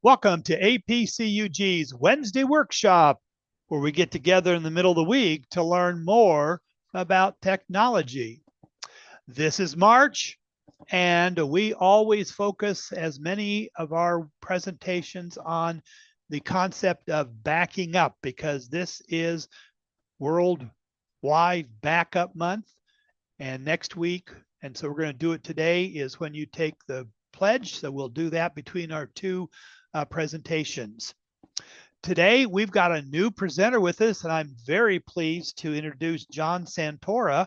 Welcome to APCUG's Wednesday Workshop, where we get together in the middle of the week to learn more about technology. This is March, and we always focus, as many of our presentations, on the concept of backing up, because this is Worldwide Backup Month, and next week, and so we're going to do it today, is when you take the pledge. So we'll do that between our two presentations. Today, we've got a new presenter with us, and I'm very pleased to introduce John Santora.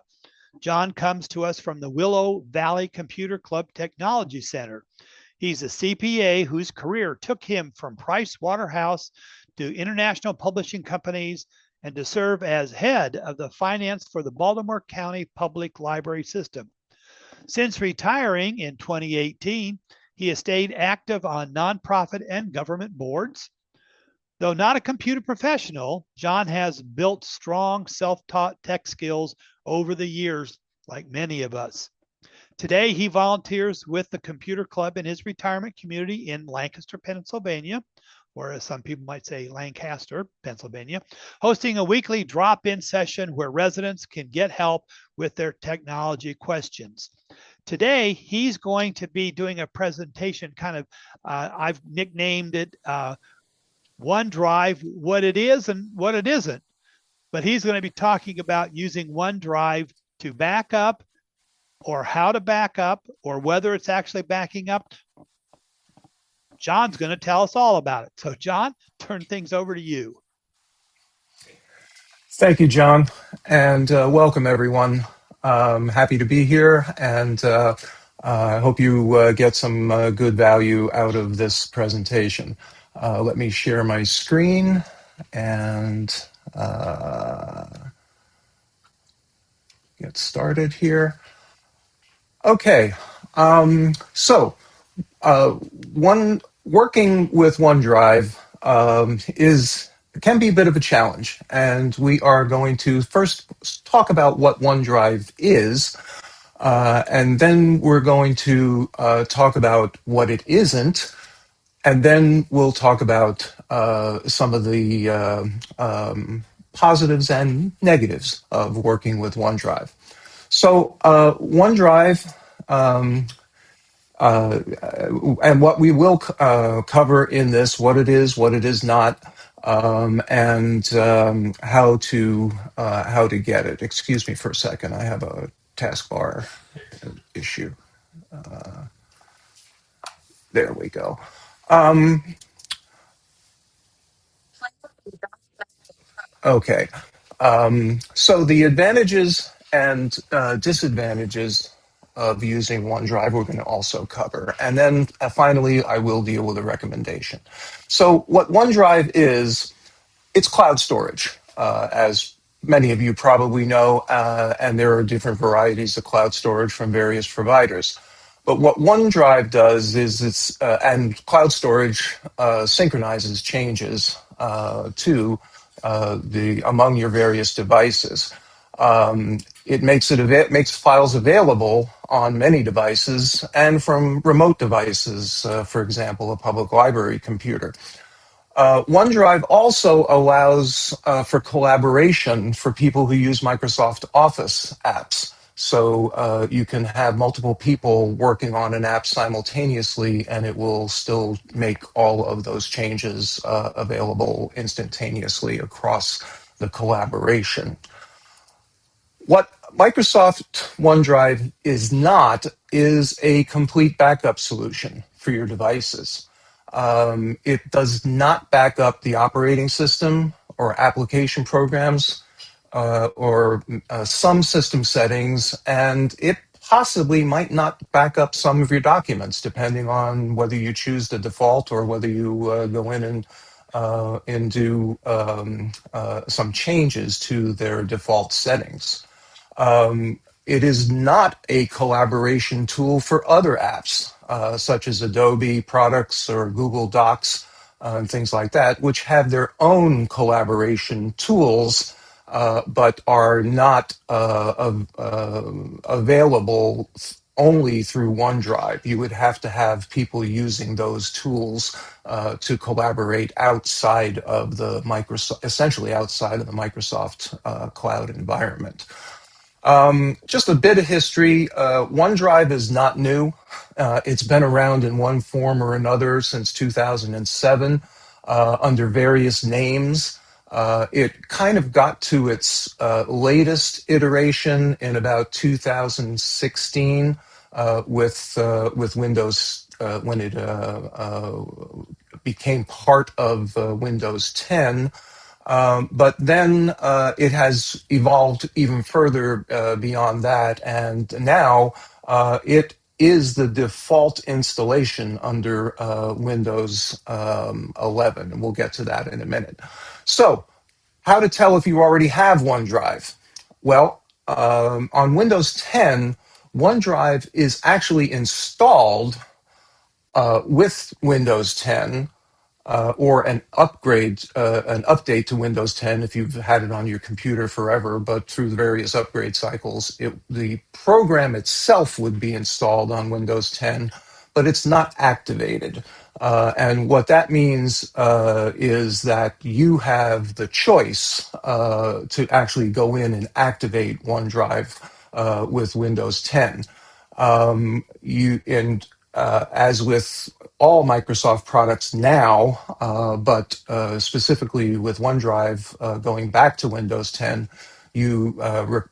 John comes to us from the Willow Valley Computer Club Technology Center. He's a CPA whose career took him from Price Waterhouse to international publishing companies and to serve as head of the finance for the Baltimore County Public Library System. Since retiring in 2018, he has stayed active on nonprofit and government boards. Though not a computer professional, John has built strong self-taught tech skills over the years, like many of us. Today, he volunteers with the computer club in his retirement community in Lancaster, Pennsylvania, or as some people might say, Lancaster, Pennsylvania, hosting a weekly drop-in session where residents can get help with their technology questions. Today, he's going to be doing a presentation, I've nicknamed it OneDrive, what it is and what it isn't. But he's going to be talking about using OneDrive to back up, or how to back up, or whether it's actually backing up. John's going to tell us all about it. So John, turn things over to you. Thank you, John, and welcome everyone. Happy to be here, and I hope you get some good value out of this presentation. Let me share my screen and get started here. Okay, so working with OneDrive can be a bit of a challenge, and we are going to first talk about what OneDrive is, and then we're going to talk about what it isn't, and then we'll talk about some of the positives and negatives of working with OneDrive. So OneDrive, and what we will cover in this, what it is not, and how to get it. Excuse me for a second. I have a taskbar issue. There we go. Okay. So the advantages and disadvantages of using OneDrive we're going to also cover. And then finally, I will deal with a recommendation. So what OneDrive is, it's cloud storage, as many of you probably know, and there are different varieties of cloud storage from various providers. But what OneDrive does is and cloud storage synchronizes changes to among your various devices. It makes files available on many devices and from remote devices, for example, a public library computer. OneDrive also allows for collaboration for people who use Microsoft Office apps. So you can have multiple people working on an app simultaneously, and it will still make all of those changes available instantaneously across the collaboration. What Microsoft OneDrive is not is a complete backup solution for your devices. It does not back up the operating system or application programs or some system settings, and it possibly might not back up some of your documents, depending on whether you choose the default or whether you go in and do some changes to their default settings. It is not a collaboration tool for other apps, such as Adobe products or Google Docs and things like that, which have their own collaboration tools, but are not available only through OneDrive. You would have to have people using those tools to collaborate outside of the Microsoft, essentially outside of the Microsoft cloud environment. Just a bit of history. OneDrive is not new. It's been around in one form or another since 2007 under various names. It kind of got to its latest iteration in about 2016 with Windows when it became part of Windows 10. But then it has evolved even further beyond that, and now it is the default installation under Windows 11, and we'll get to that in a minute. So, how to tell if you already have OneDrive? Well, on Windows 10, OneDrive is actually installed with Windows 10 or an update to Windows 10 if you've had it on your computer forever, but through the various upgrade cycles, the program itself would be installed on Windows 10, but it's not activated. And what that means is that you have the choice to actually go in and activate OneDrive with Windows 10. As with all Microsoft products now, but specifically with OneDrive going back to Windows 10, you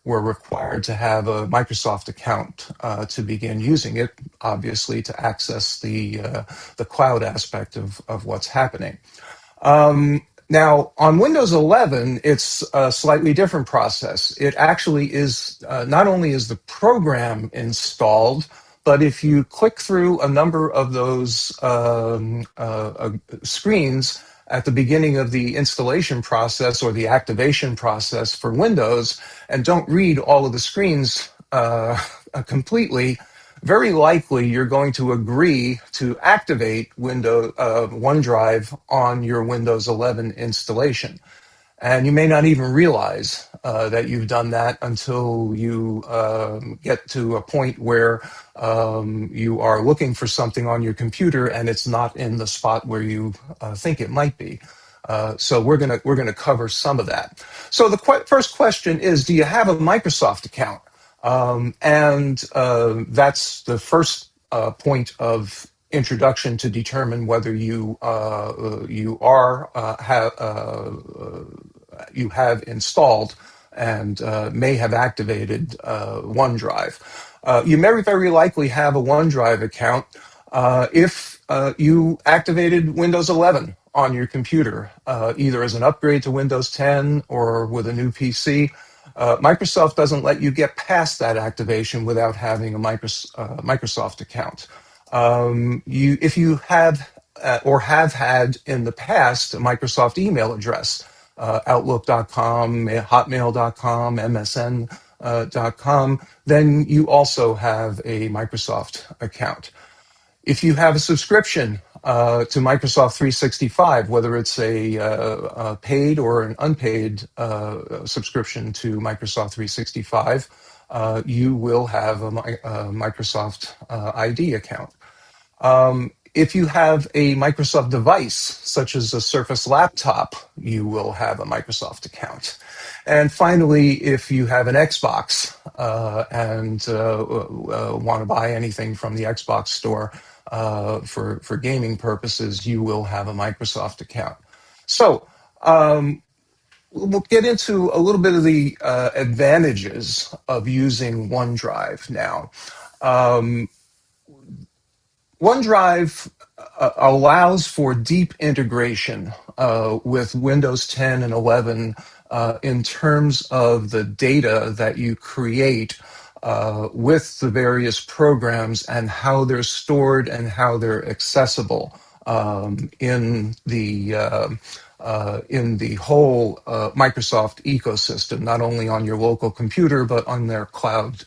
were required to have a Microsoft account to begin using it, obviously to access the cloud aspect of what's happening. Now, on Windows 11, it's a slightly different process. It actually is, not only is the program installed, but if you click through a number of those screens at the beginning of the installation process or the activation process for Windows and don't read all of the screens completely, very likely you're going to agree to activate OneDrive on your Windows 11 installation. And you may not even realize that you've done that until you get to a point where you are looking for something on your computer and it's not in the spot where you think it might be. So we're gonna cover some of that. So the first question is, do you have a Microsoft account? That's the first point of introduction to determine whether you have installed and may have activated OneDrive. You very likely have a OneDrive account if you activated Windows 11 on your computer, either as an upgrade to Windows 10 or with a new PC. Microsoft doesn't let you get past that activation without having a Microsoft account. If you have or have had in the past a Microsoft email address, Outlook.com, Hotmail.com, MSN.com, then you also have a Microsoft account. If you have a subscription to Microsoft 365, whether it's a paid or an unpaid subscription to Microsoft 365, you will have a Microsoft ID account. If you have a Microsoft device, such as a Surface laptop, you will have a Microsoft account. And finally, if you have an Xbox and want to buy anything from the Xbox store for gaming purposes, you will have a Microsoft account. So we'll get into a little bit of the advantages of using OneDrive now. OneDrive allows for deep integration with Windows 10 and 11 in terms of the data that you create with the various programs and how they're stored and how they're accessible in the whole Microsoft ecosystem, not only on your local computer, but on their cloud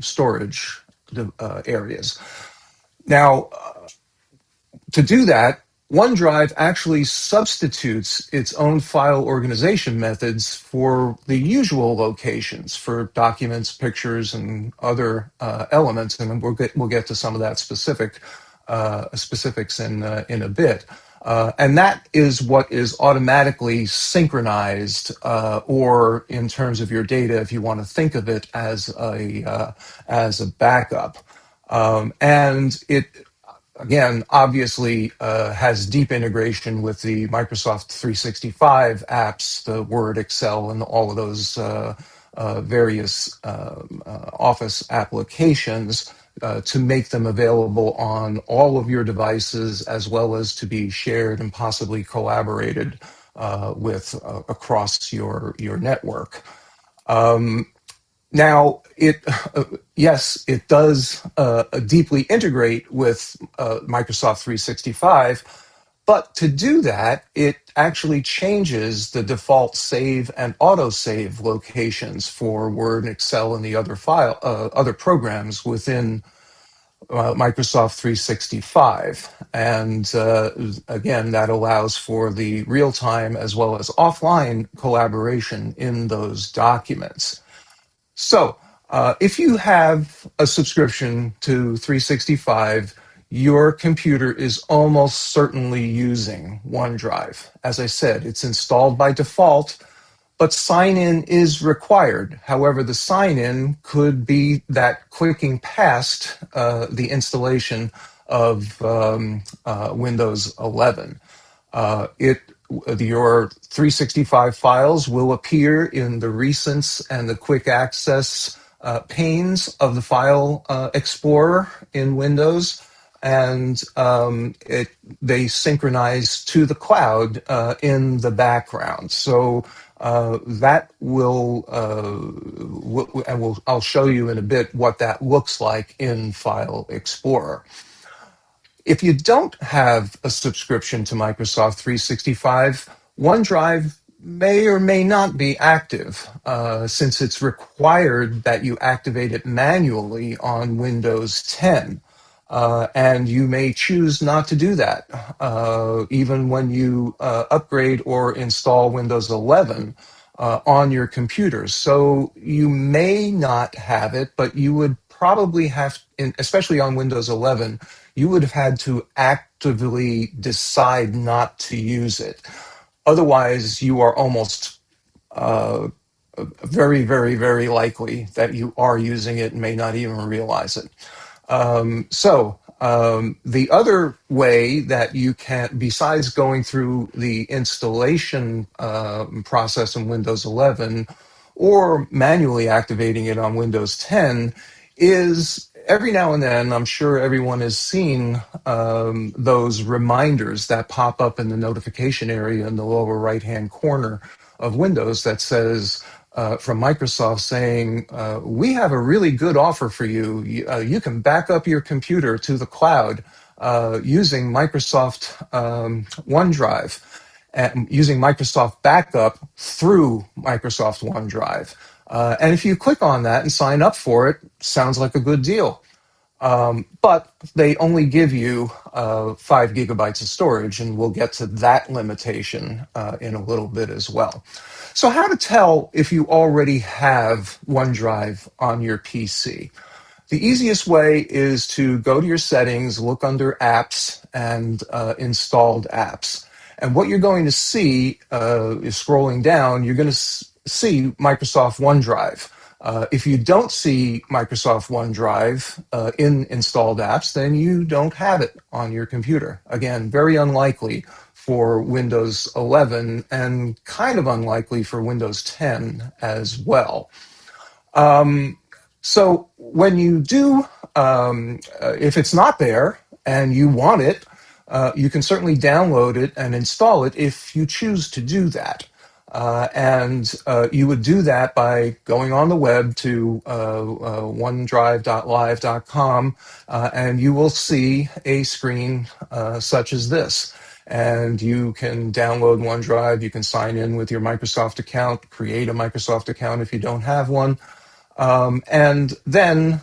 storage areas. Now, to do that, OneDrive actually substitutes its own file organization methods for the usual locations for documents, pictures, and other elements. And we'll get to some of that specifics in a bit. And that is what is automatically synchronized, or in terms of your data, if you want to think of it as a backup. And it, again, obviously has deep integration with the Microsoft 365 apps, the Word, Excel, and all of those various Office applications to make them available on all of your devices, as well as to be shared and possibly collaborated with across your network. Now, yes, it does deeply integrate with Microsoft 365, but to do that, it actually changes the default save and autosave locations for Word and Excel and the other programs within Microsoft 365. And again, that allows for the real-time as well as offline collaboration in those documents. So, if you have a subscription to 365, your computer is almost certainly using OneDrive. As I said, it's installed by default, but sign-in is required. However, the sign-in could be that clicking past the installation of Windows 11. Your 365 files will appear in the recents and the quick access panes of the File Explorer in Windows, and they synchronize to the cloud in the background. So that I'll show you in a bit what that looks like in File Explorer. If you don't have a subscription to Microsoft 365, OneDrive may or may not be active, since it's required that you activate it manually on Windows 10. And you may choose not to do that, even when you upgrade or install Windows 11 on your computer. So you may not have it, but you would probably have, especially on Windows 11, you would have had to actively decide not to use it. Otherwise, you are almost very, very, very likely that you are using it and may not even realize it. The other way that you can, besides going through the installation process in Windows 11 or manually activating it on Windows 10, is every now and then, I'm sure everyone has seen those reminders that pop up in the notification area in the lower right-hand corner of Windows that says, from Microsoft saying, we have a really good offer for you. You can back up your computer to the cloud using Microsoft OneDrive, and using Microsoft Backup through Microsoft OneDrive. And if you click on that and sign up for it, sounds like a good deal. But they only give you 5 gigabytes of storage, and we'll get to that limitation in a little bit as well. So how to tell if you already have OneDrive on your PC? The easiest way is to go to your settings, look under apps and installed apps. And what you're going to see is, scrolling down, you're going to see Microsoft OneDrive. If you don't see Microsoft OneDrive in installed apps, then you don't have it on your computer. Again, very unlikely for Windows 11 and kind of unlikely for Windows 10 as well. So when you do, if it's not there and you want it, you can certainly download it and install it if you choose to do that. And you would do that by going on the web to onedrive.live.com, and you will see a screen such as this. And you can download OneDrive, you can sign in with your Microsoft account, create a Microsoft account if you don't have one. And then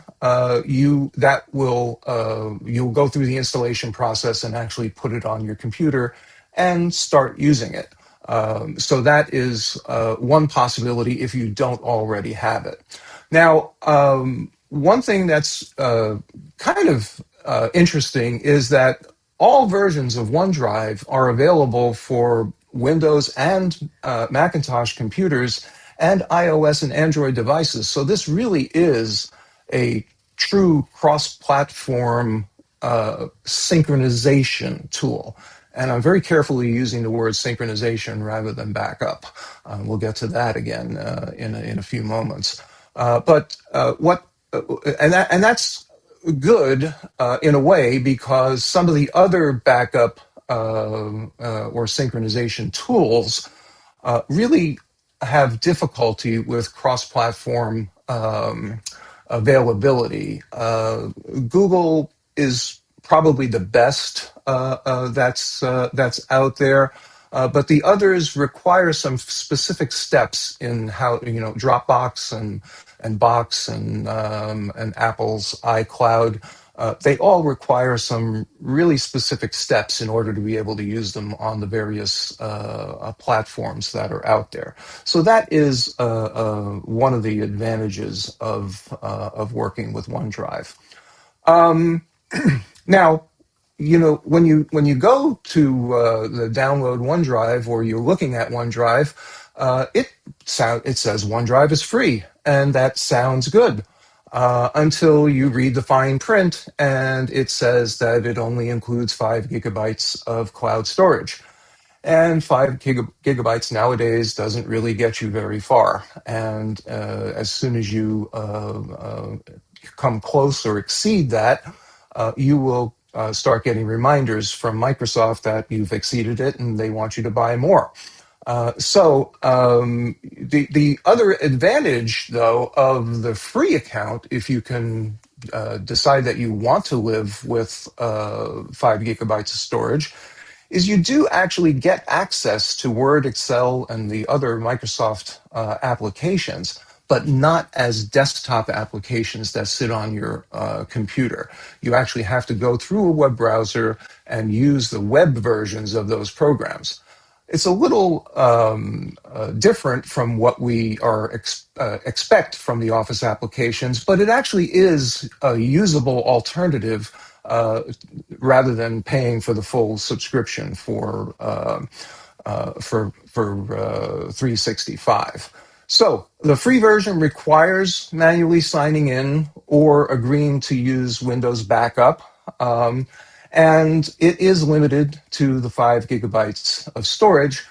you'll go through the installation process and actually put it on your computer and start using it. So that is one possibility if you don't already have it. Now, one thing that's kind of interesting is that all versions of OneDrive are available for Windows and Macintosh computers and iOS and Android devices. So this really is a true cross-platform synchronization tool. And I'm very carefully using the word synchronization rather than backup. We'll get to that again in a few moments. That's good in a way because some of the other backup or synchronization tools really have difficulty with cross-platform availability. Google is probably the best that's out there. But the others require some specific steps in how, Dropbox and Box and Apple's iCloud. They all require some really specific steps in order to be able to use them on the various platforms that are out there. So that is one of the advantages of working with OneDrive. Now, when you go to the download OneDrive or you're looking at OneDrive, it says OneDrive is free, and that sounds good until you read the fine print, and it says that it only includes 5 gigabytes of cloud storage. And 5 gigabytes nowadays doesn't really get you very far. And as soon as you come close or exceed that, you will start getting reminders from Microsoft that you've exceeded it and they want you to buy more. The other advantage, though, of the free account, if you can decide that you want to live with 5 gigabytes of storage, is you do actually get access to Word, Excel, and the other Microsoft applications, but not as desktop applications that sit on your computer. You actually have to go through a web browser and use the web versions of those programs. It's a little different from what we expect from the Office applications, but it actually is a usable alternative rather than paying for the full subscription for 365. So the free version requires manually signing in or agreeing to use Windows backup. And it is limited to the 5 gigabytes of storage.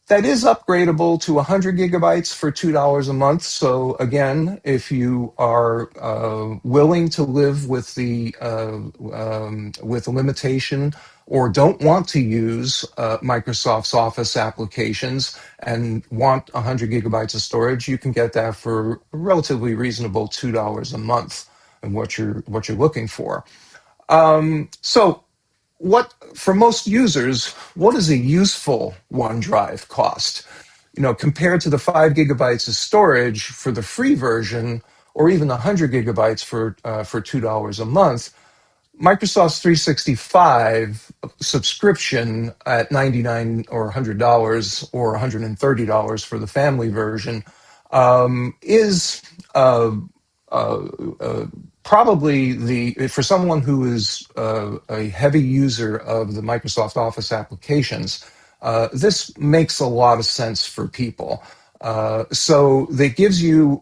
That is upgradable to 100 gigabytes for $2 a month. So again, if you are willing to live with the limitation or don't want to use Microsoft's Office applications and want 100 gigabytes of storage, you can get that for a relatively reasonable $2 a month and what you're looking for. So for most users, what is a useful OneDrive cost? Compared to the 5 gigabytes of storage for the free version, or even the 100 gigabytes for $2 a month, Microsoft's 365 subscription at $99 or $100 or $130 for the family version is probably for someone who is a heavy user of the Microsoft Office applications, this makes a lot of sense for people. So that gives you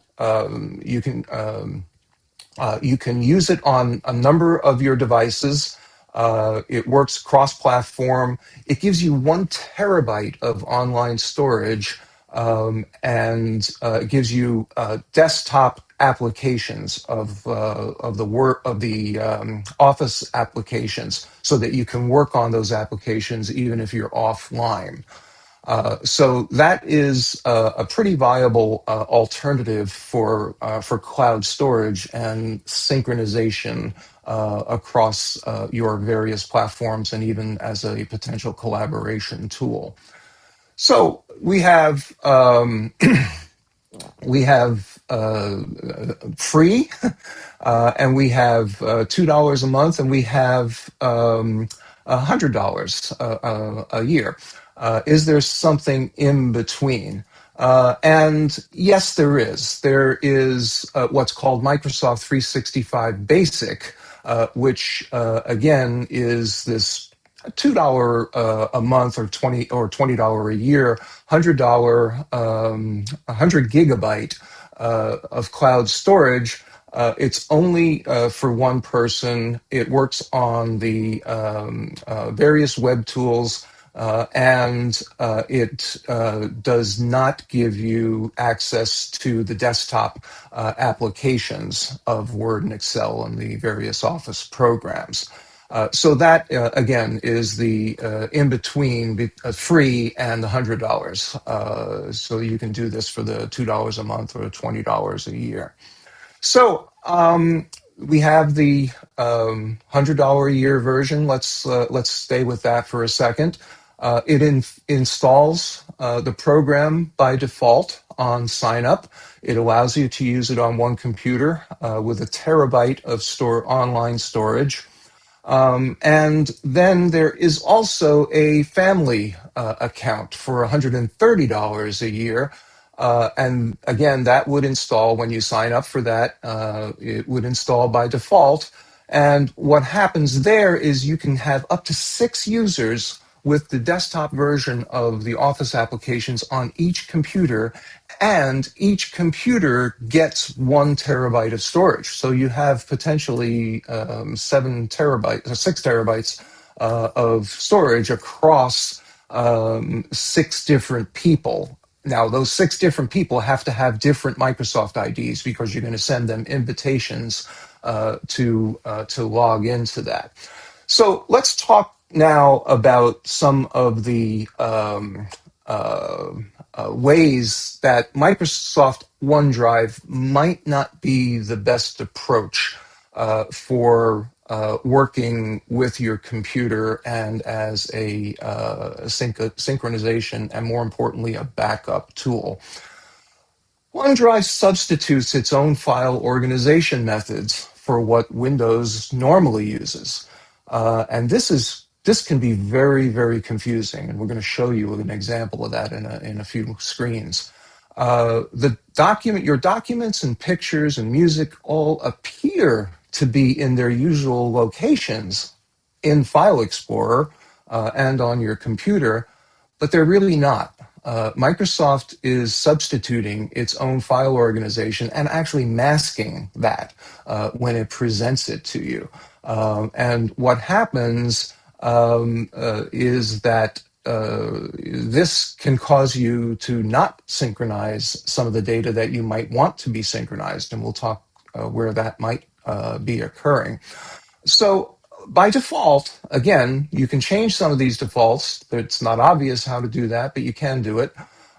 you can use it on a number of your devices. It works cross-platform. It gives you 1 terabyte of online storage, and it gives you desktop applications of the Office applications, so that you can work on those applications even if you're offline. So that is a pretty viable alternative for cloud storage and synchronization across your various platforms, and even as a potential collaboration tool. So we have free, and we have $2 a month, and we have $100 a year. Is there something in between? And yes, there is. There is what's called Microsoft 365 Basic, which again is this $2 a month or $20 a year, $100 gigabyte of cloud storage. It's only for one person. It works on the various web tools, and it does not give you access to the desktop applications of Word and Excel and the various Office programs. So that, again, is the in-between free and the $100. So you can do this for the $2 a month or $20 a year. So we have the $100 a year version. Let's stay with that for a second. It installs the program by default on sign up. It allows you to use it on one computer with a terabyte of online storage. And then there is also a family account for $130 a year. And again, that would install when you sign up for that. It would install by default. And what happens there is you can have up to 6 users with the desktop version of the Office applications on each computer, and each computer gets 1 terabyte of storage. So you have potentially 6 terabytes of storage across 6 different people. Now, those 6 different people have to have different Microsoft IDs because you're going to send them invitations to log into that. So let's talk now about some of the ways that Microsoft OneDrive might not be the best approach for working with your computer and as a synchronization and, more importantly, a backup tool. OneDrive substitutes its own file organization methods for what Windows normally uses. And this can be very, very confusing, and we're going to show you an example of that in a few screens. Your documents and pictures and music all appear to be in their usual locations in File Explorer and on your computer, but they're really not. Microsoft is substituting its own file organization and actually masking that when it presents it to you. And what happens is that this can cause you to not synchronize some of the data that you might want to be synchronized, and we'll talk where that might be occurring. So by default, again, you can change some of these defaults. It's not obvious how to do that, but you can do it.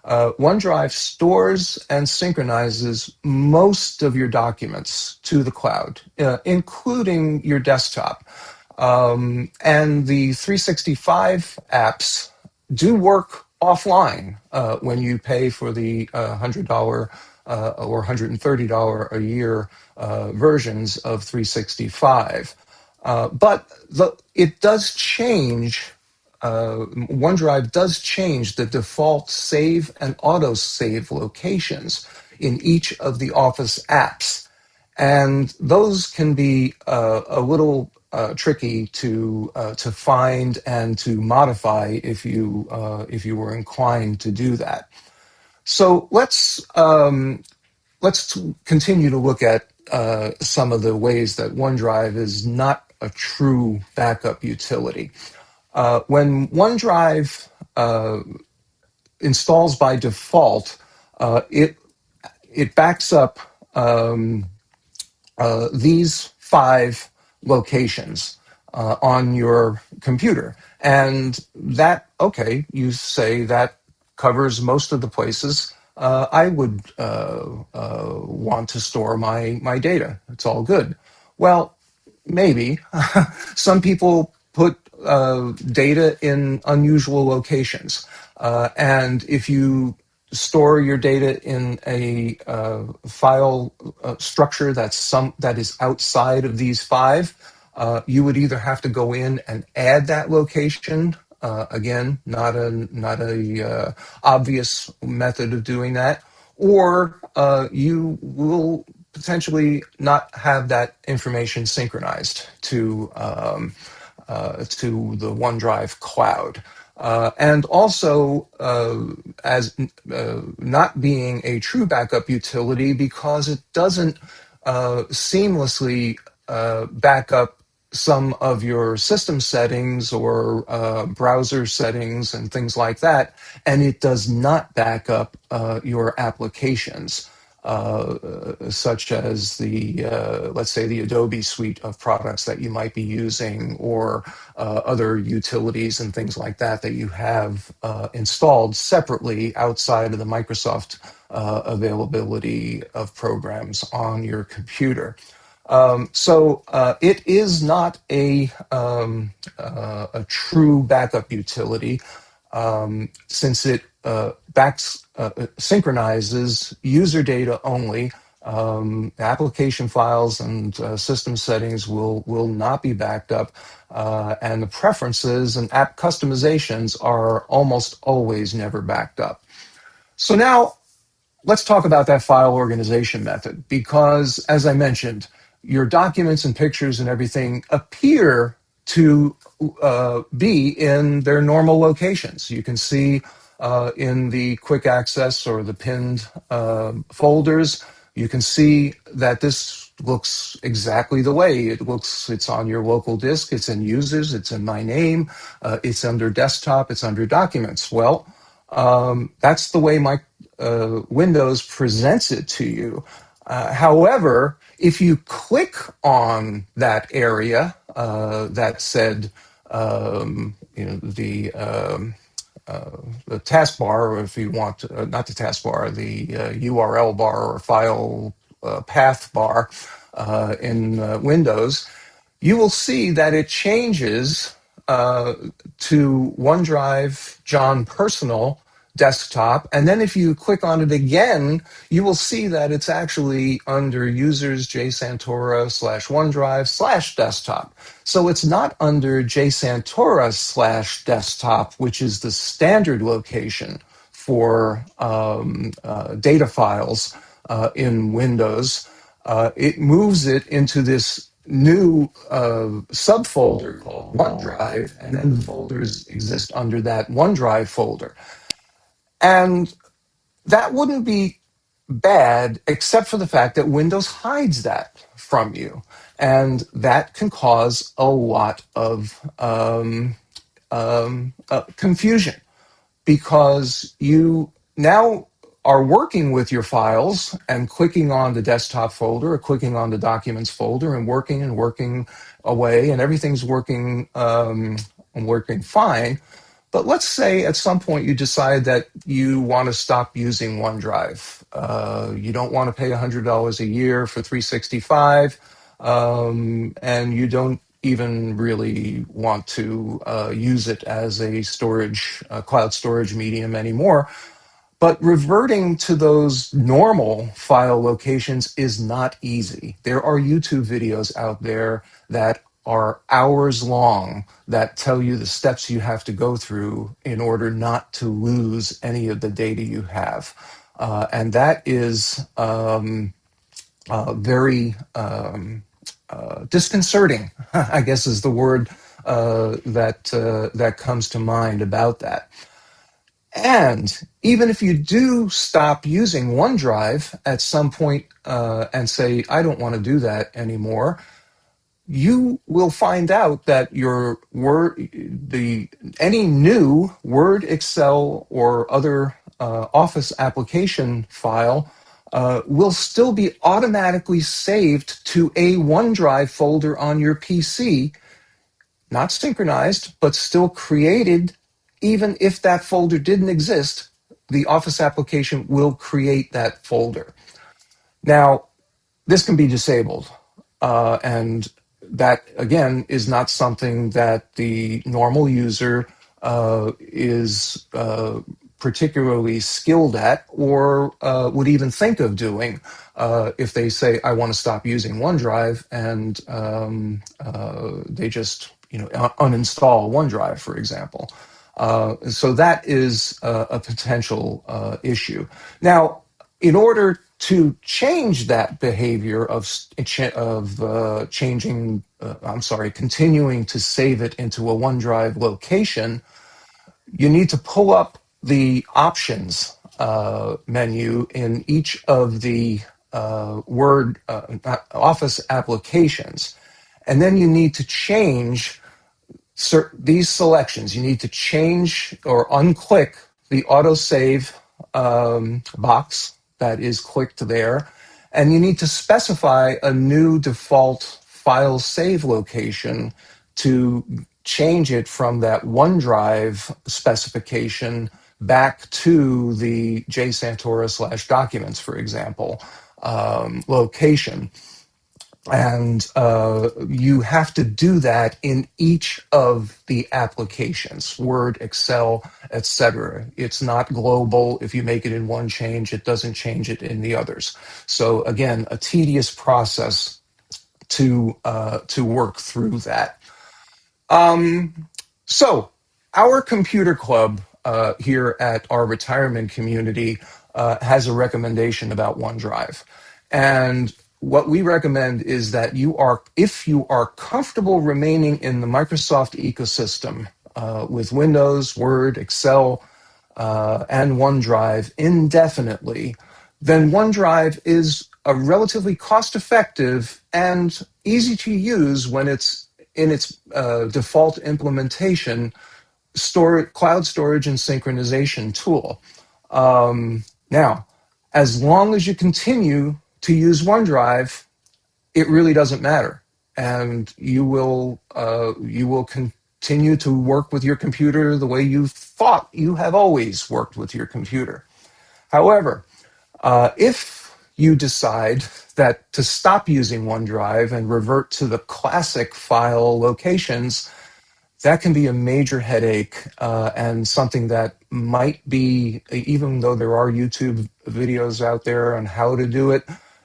OneDrive stores and synchronizes most of your documents to the cloud, including your desktop. And the 365 apps do work offline when you pay for the $100 or $130 a year versions of 365. But it does change, OneDrive does change the default save and auto-save locations in each of the Office apps. And those can be a little tricky to find and to modify if you were inclined to do that. So let's continue to look at some of the ways that OneDrive is not a true backup utility. When OneDrive installs by default, it backs up these 5 locations on your computer. And that, okay, you say that covers most of the places I would want to store my data. It's all good. Well, maybe. Some people put data in unusual locations. And if you store your data in a file structure that is outside of these five, you would either have to go in and add that location. Again, not a obvious method of doing that, or you will potentially not have that information synchronized to the OneDrive cloud. And also, as not being a true backup utility because it doesn't seamlessly back up some of your system settings or browser settings and things like that, and it does not back up your applications. Such as let's say, the Adobe suite of products that you might be using, or other utilities and things like that that you have installed separately outside of the Microsoft availability of programs on your computer. So it is not a true backup utility, since it synchronizes user data only. Application files and system settings will not be backed up, and the preferences and app customizations are almost always never backed up. So now let's talk about that file organization method, because as I mentioned, your documents and pictures and everything appear to be in their normal locations. You can see in the quick access or the pinned folders, you can see that this looks exactly the way it looks. It's on your local disk, it's in users, it's in my name, it's under desktop, it's under documents. Well, that's the way my Windows presents it to you. However, if you click on that area that said, the taskbar, or if you want, not the taskbar, the URL bar or file path bar in Windows, you will see that it changes to OneDrive John Personal desktop. And then if you click on it again, you will see that it's actually under users jsantora /OneDrive /desktop. So it's not under jsantora /desktop, which is the standard location for data files in Windows. It moves it into this new subfolder called OneDrive, and then the folders exist under that OneDrive folder. And that wouldn't be bad, except for the fact that Windows hides that from you. And that can cause a lot of confusion, because you now are working with your files and clicking on the desktop folder or clicking on the documents folder and working away, and everything's working fine. But let's say at some point you decide that you want to stop using OneDrive. You don't want to pay $100 a year for 365, and you don't even really want to use it as a cloud storage medium anymore. But reverting to those normal file locations is not easy. There are YouTube videos out there that are hours long that tell you the steps you have to go through in order not to lose any of the data you have. And that is very disconcerting, I guess is the word that comes to mind about that. And even if you do stop using OneDrive at some point and say, I don't want to do that anymore, you will find out that your any new Word, Excel, or other Office application file will still be automatically saved to a OneDrive folder on your PC, not synchronized, but still created. Even if that folder didn't exist, the Office application will create that folder. Now, this can be disabled, and that, again, is not something that the normal user is particularly skilled at or would even think of doing if they say, I want to stop using OneDrive, and they just uninstall OneDrive, for example. So that is a potential issue. Now, in order to change that behavior continuing to save it into a OneDrive location, you need to pull up the options menu in each of the Word Office applications. And then you need to change these selections. You need to change or unclick the autosave box that is clicked there. And you need to specify a new default file save location to change it from that OneDrive specification back to the jsantora/documents, for example, location. And you have to do that in each of the applications, Word, Excel, etc. It's not global. If you make it in one change, it doesn't change it in the others. So again, a tedious process to work through that. So our computer club here at our retirement community has a recommendation about OneDrive. And what we recommend is that if you are comfortable remaining in the Microsoft ecosystem with Windows, Word, Excel, and OneDrive indefinitely, then OneDrive is a relatively cost-effective and easy to use when it's in its default implementation cloud storage and synchronization tool. Now, as long as you continue to use OneDrive, it really doesn't matter, and you will continue to work with your computer the way you thought you have always worked with your computer. However, if you decide that to stop using OneDrive and revert to the classic file locations, that can be a major headache and something that might be, even though there are YouTube videos out there on how to do it,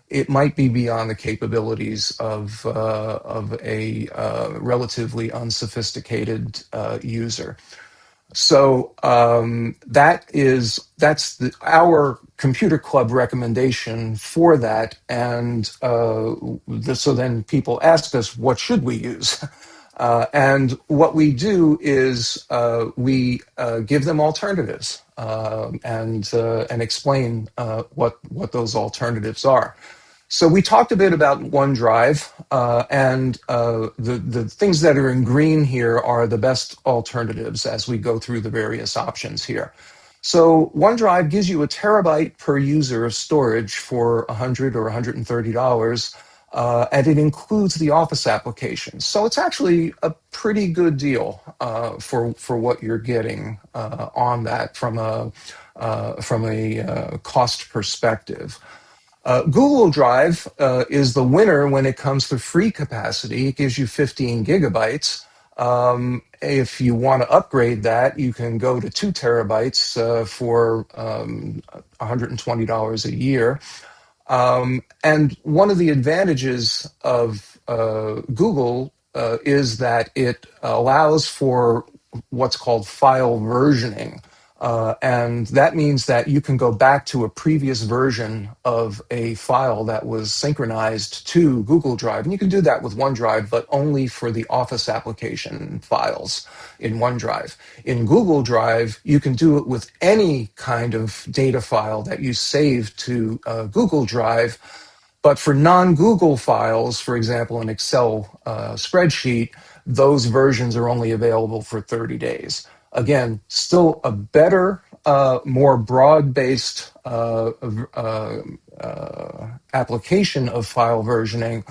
it might be beyond the capabilities of a relatively unsophisticated user. So that's our computer club recommendation for that. And so then people ask us, what should we use? And what we do is we give them alternatives and explain what those alternatives are. So we talked a bit about OneDrive, and the things that are in green here are the best alternatives as we go through the various options here. So OneDrive gives you 1 terabyte per user of storage for $100 or $130, and it includes the Office applications. So it's actually a pretty good deal for what you're getting on that from a cost perspective. Google Drive is the winner when it comes to free capacity. It gives you 15 gigabytes. If you want to upgrade that, you can go to 2 terabytes for $120 a year. And one of the advantages of Google is that it allows for what's called file versioning. And that means that you can go back to a previous version of a file that was synchronized to Google Drive. And you can do that with OneDrive, but only for the Office application files in OneDrive. In Google Drive, you can do it with any kind of data file that you save to Google Drive. But for non-Google files, for example, an Excel spreadsheet, those versions are only available for 30 days. Again, still a better, more broad-based application of file versioning,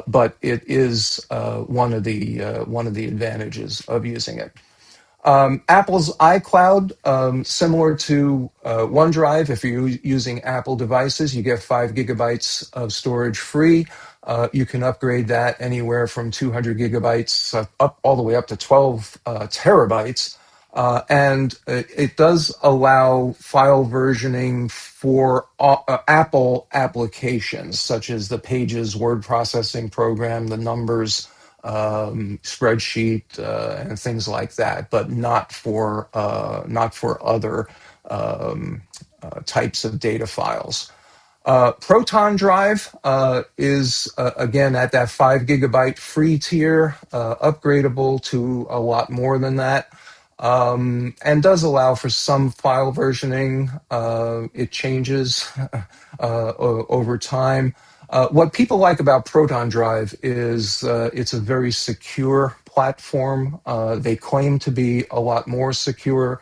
but it is one of the advantages of using it. Apple's iCloud, similar to OneDrive, if you're using Apple devices, you get 5 gigabytes of storage free. You can upgrade that anywhere from 200 gigabytes up all the way up to 12 terabytes. And it does allow file versioning for Apple applications, such as the Pages word processing program, the Numbers spreadsheet, and things like that, but not for other types of data files. Proton Drive is, again, at that 5 GB free tier, upgradable to a lot more than that, and does allow for some file versioning. It changes over time. What people like about Proton Drive is it's a very secure platform. They claim to be a lot more secure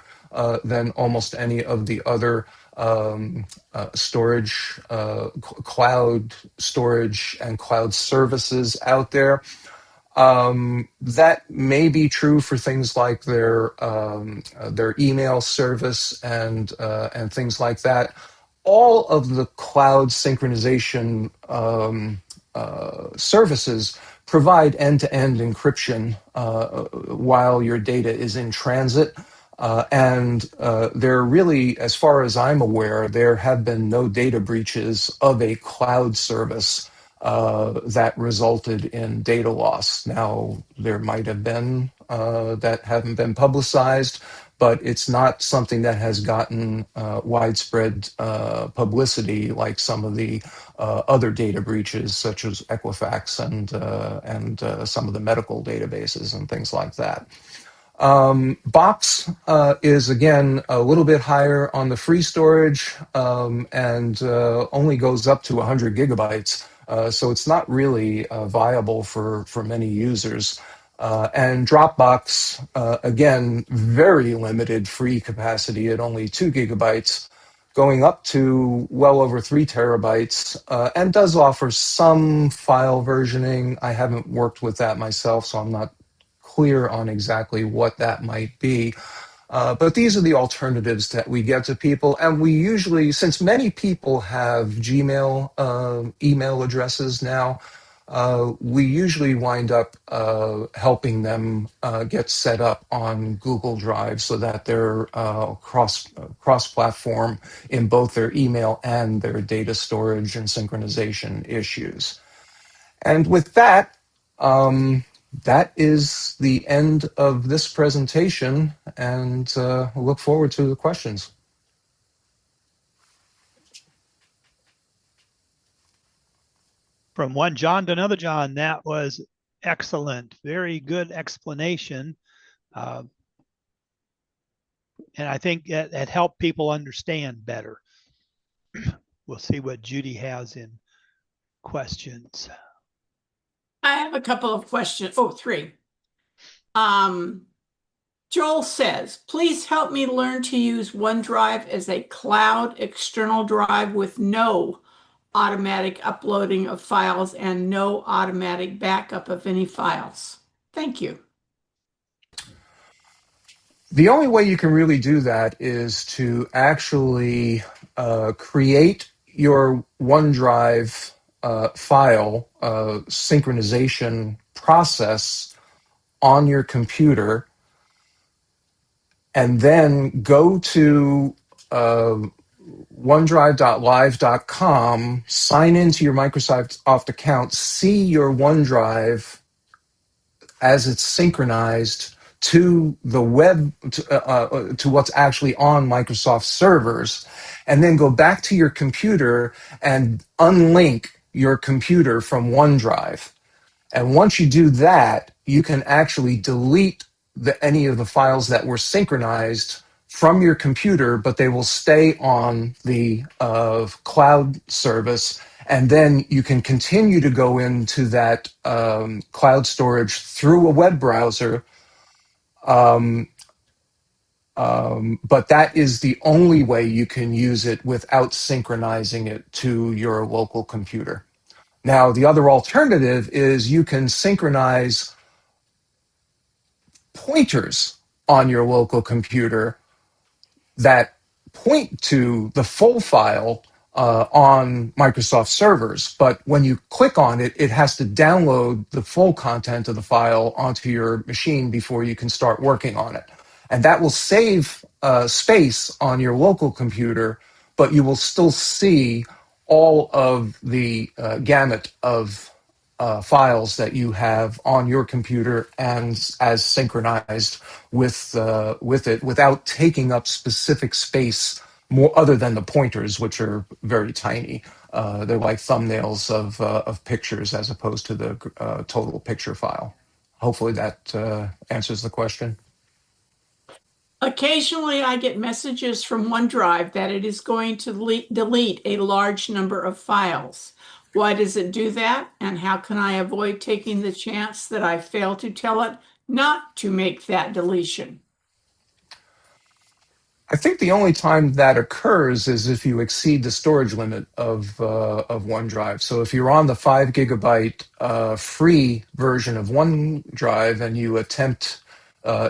than almost any of the other storage, cloud storage and cloud services out there. That may be true for things like their email service and things like that. All of the cloud synchronization services provide end-to-end encryption while your data is in transit. And there really, as far as I'm aware, there have been no data breaches of a cloud service that resulted in data loss. Now, there might have been that haven't been publicized, but it's not something that has gotten widespread publicity like some of the other data breaches, such as Equifax and some of the medical databases and things like that. Box is, again, a little bit higher on the free storage and only goes up to 100 GB. So it's not really viable for many users. And Dropbox, again, very limited free capacity at only 2 GB, going up to well over 3 TB, and does offer some file versioning. I haven't worked with that myself, so I'm not clear on exactly what that might be. But these are the alternatives that we get to people. And we usually, since many people have Gmail email addresses now, we usually wind up helping them get set up on Google Drive so that they're cross-platform in both their email and their data storage and synchronization issues. And with that, that is the end of this presentation, and look forward to the questions. From one John to another John, that was excellent. Very good explanation. And I think that helped people understand better. We'll see what Judy has in questions. I have a couple of questions. Oh, 3. Joel says, please help me learn to use OneDrive as a cloud external drive with no automatic uploading of files and no automatic backup of any files. Thank you. The only way you can really do that is to actually create your OneDrive file synchronization process on your computer, and then go to OneDrive.live.com, sign into your Microsoft account, see your OneDrive as it's synchronized to the web, to what's actually on Microsoft servers, and then go back to your computer and unlink your computer from OneDrive. And once you do that, you can actually delete any of the files that were synchronized from your computer, but they will stay on the cloud service. And then you can continue to go into that cloud storage through a web browser. But that is the only way you can use it without synchronizing it to your local computer. Now, the other alternative is you can synchronize pointers on your local computer that point to the full file on Microsoft servers. But when you click on it, it has to download the full content of the file onto your machine before you can start working on it. And that will save space on your local computer, but you will still see all of the gamut of files that you have on your computer and as synchronized with it without taking up specific space more other than the pointers, which are very tiny. They're like thumbnails of pictures as opposed to the total picture file. Hopefully that answers the question. Occasionally, I get messages from OneDrive that it is going to delete a large number of files. Why does it do that? And how can I avoid taking the chance that I fail to tell it not to make that deletion? I think the only time that occurs is if you exceed the storage limit of OneDrive. So if you're on the 5 gigabyte free version of OneDrive and you attempt,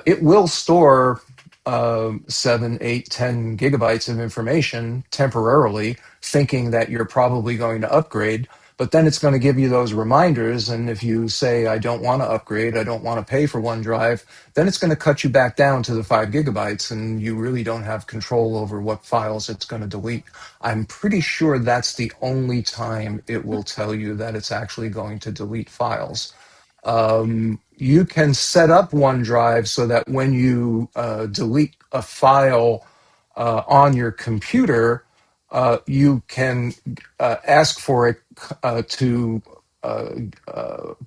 it will store 7, 8, 10 gigabytes of information temporarily, thinking that you're probably going to upgrade. But then it's going to give you those reminders. And if you say, I don't want to upgrade, I don't want to pay for OneDrive, then it's going to cut you back down to the 5 gigabytes. And you really don't have control over what files it's going to delete. I'm pretty sure that's the only time it will tell you that it's actually going to delete files. You can set up OneDrive so that when you delete a file on your computer, you can ask for it to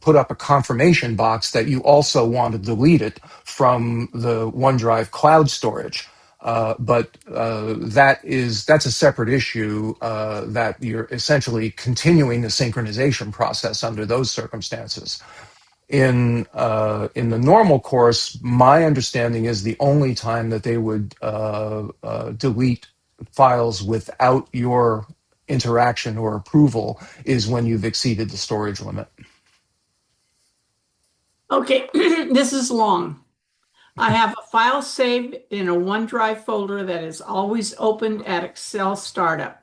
put up a confirmation box that you also want to delete it from the OneDrive cloud storage. But that's a separate issue that you're essentially continuing the synchronization process under those circumstances. In the normal course, my understanding is the only time that they would delete files without your interaction or approval is when you've exceeded the storage limit. Okay, this is long. I have a file saved in a OneDrive folder that is always opened at Excel startup.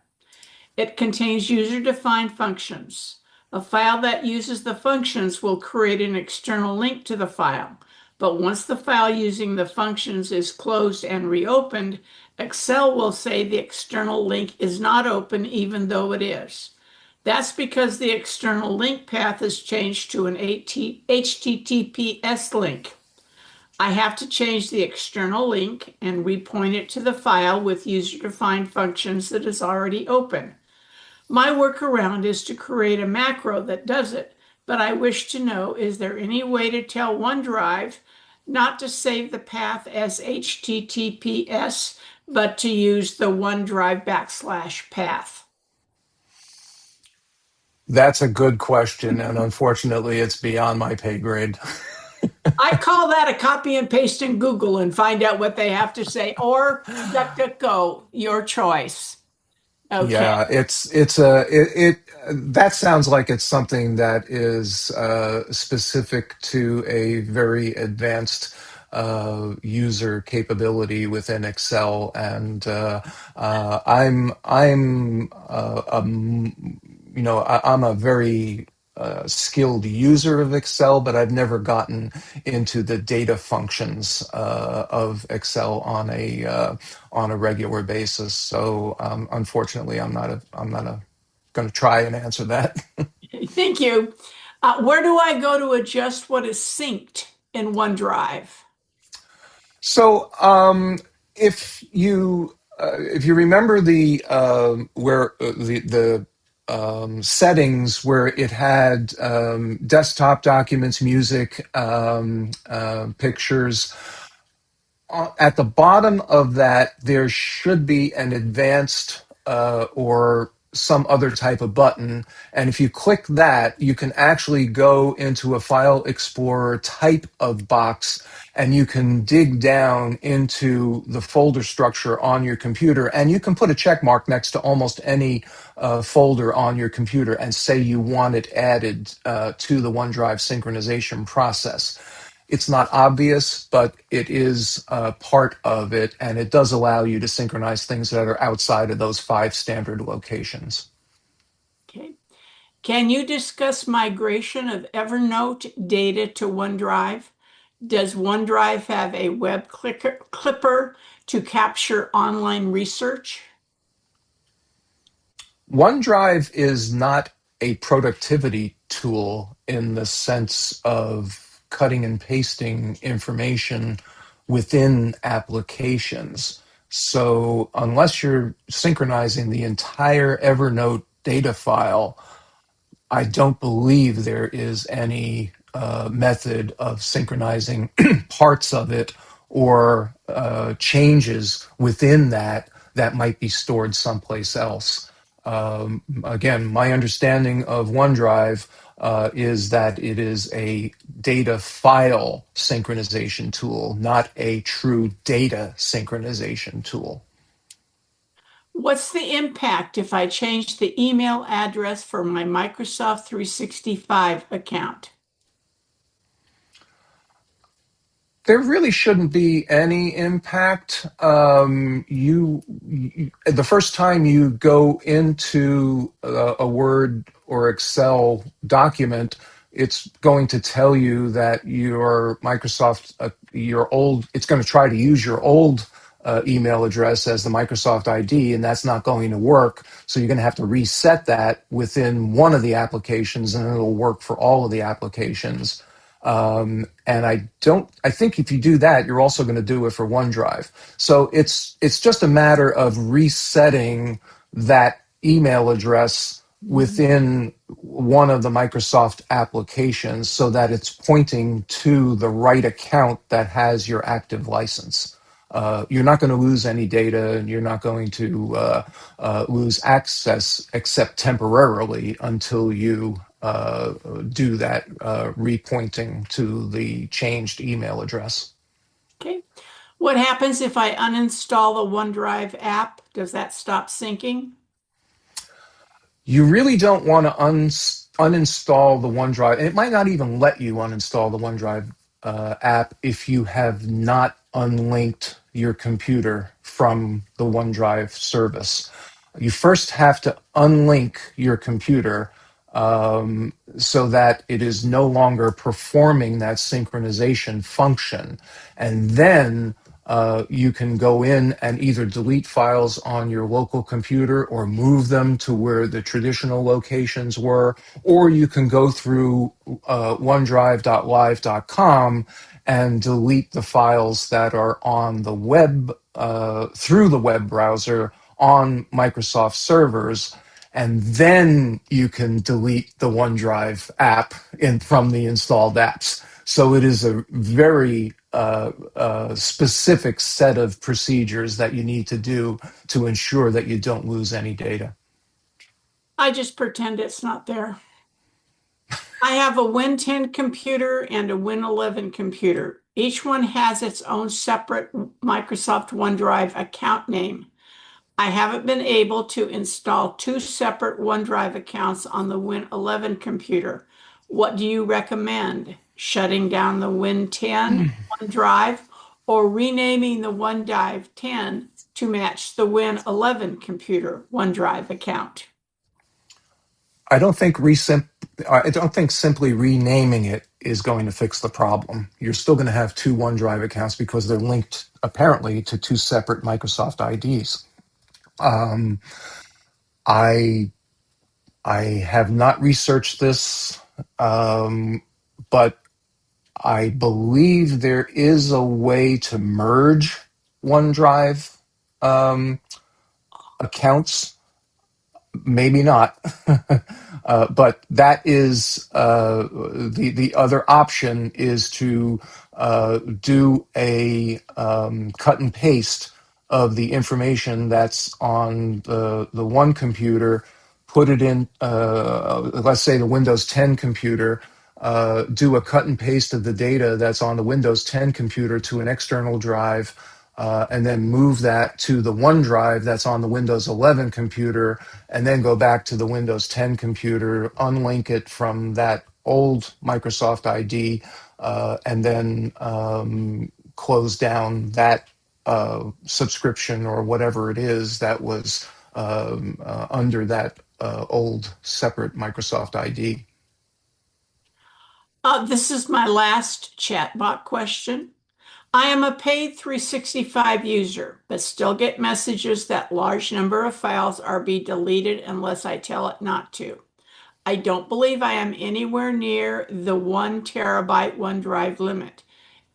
It contains user-defined functions. A file that uses the functions will create an external link to the file. But once the file using the functions is closed and reopened, Excel will say the external link is not open even though it is. That's because the external link path is changed to an HTTPS link. I have to change the external link and repoint it to the file with user-defined functions that is already open. My workaround is to create a macro that does it, but I wish to know, is there any way to tell OneDrive not to save the path as HTTPS, but to use the OneDrive /path? That's a good question, and unfortunately, it's beyond my pay grade. I call that a copy and paste in Google and find out what they have to say, or DuckDuckGo, your choice. Okay. Yeah, that sounds like it's something that is specific to a very advanced user capability within Excel, and I'm a very skilled user of Excel, but I've never gotten into the data functions of Excel on a regular basis. So unfortunately, I'm not going to try and answer that. Thank you. Where do I go to adjust what is synced in OneDrive? So if you remember the where the settings where it had desktop documents, music, pictures. At the bottom of that, there should be an advanced or some other type of button. And if you click that, you can actually go into a File Explorer type of box and you can dig down into the folder structure on your computer. And you can put a check mark next to almost any folder on your computer and say you want it added to the OneDrive synchronization process. It's not obvious, but it is part of it, and it does allow you to synchronize things that are outside of those 5 standard locations. Okay. Can you discuss migration of Evernote data to OneDrive? Does OneDrive have a web clipper to capture online research? OneDrive is not a productivity tool in the sense of cutting and pasting information within applications. So unless you're synchronizing the entire Evernote data file, I don't believe there is any method of synchronizing parts of it or changes within that that might be stored someplace else. Again, my understanding of OneDrive is that it is a data file synchronization tool, not a true data synchronization tool. What's the impact if I change the email address for my Microsoft 365 account? There really shouldn't be any impact. The first time you go into a Word or Excel document, it's going to tell you that your Microsoft, it's going to try to use your old email address as the Microsoft ID, and that's not going to work. So you're going to have to reset that within one of the applications, and it'll work for all of the applications. And I think if you do that, you're also going to do it for OneDrive. So it's just a matter of resetting that email address within one of the Microsoft applications so that it's pointing to the right account that has your active license. You're not going to lose any data, and you're not going to lose access except temporarily until you do that repointing to the changed email address. Okay. What happens if I uninstall the OneDrive app? Does that stop syncing? You really don't want to uninstall the OneDrive, and it might not even let you uninstall the OneDrive app if you have not unlinked your computer from the OneDrive service. You first have to unlink your computer so that it is no longer performing that synchronization function. And then you can go in and either delete files on your local computer or move them to where the traditional locations were, or you can go through onedrive.live.com and delete the files that are on the web through the web browser on Microsoft servers, and then you can delete the OneDrive app from the installed apps. So it is a very specific set of procedures that you need to do to ensure that you don't lose any data. I just pretend it's not there. I have a Win 10 computer and a Win 11 computer. Each one has its own separate Microsoft OneDrive account name. I haven't been able to install two separate OneDrive accounts on the Win 11 computer. What do you recommend? Shutting down the Win 10 OneDrive or renaming the OneDrive 10 to match the Win 11 computer OneDrive account? I don't think simply renaming it is going to fix the problem. You're still going to have two OneDrive accounts because they're linked apparently to two separate Microsoft IDs. I have not researched this, but I believe there is a way to merge OneDrive accounts. Maybe not, but that is the other option is to do a cut and paste of the information that's on the one computer, put it in, let's say the Windows 10 computer, do a cut and paste of the data that's on the Windows 10 computer to an external drive, and then move that to the OneDrive that's on the Windows 11 computer, and then go back to the Windows 10 computer, unlink it from that old Microsoft ID, and then close down that subscription or whatever it is that was under that old separate Microsoft ID. This is my last chatbot question. I am a paid 365 user, but still get messages that large number of files are being deleted unless I tell it not to. I don't believe I am anywhere near the 1 terabyte OneDrive limit.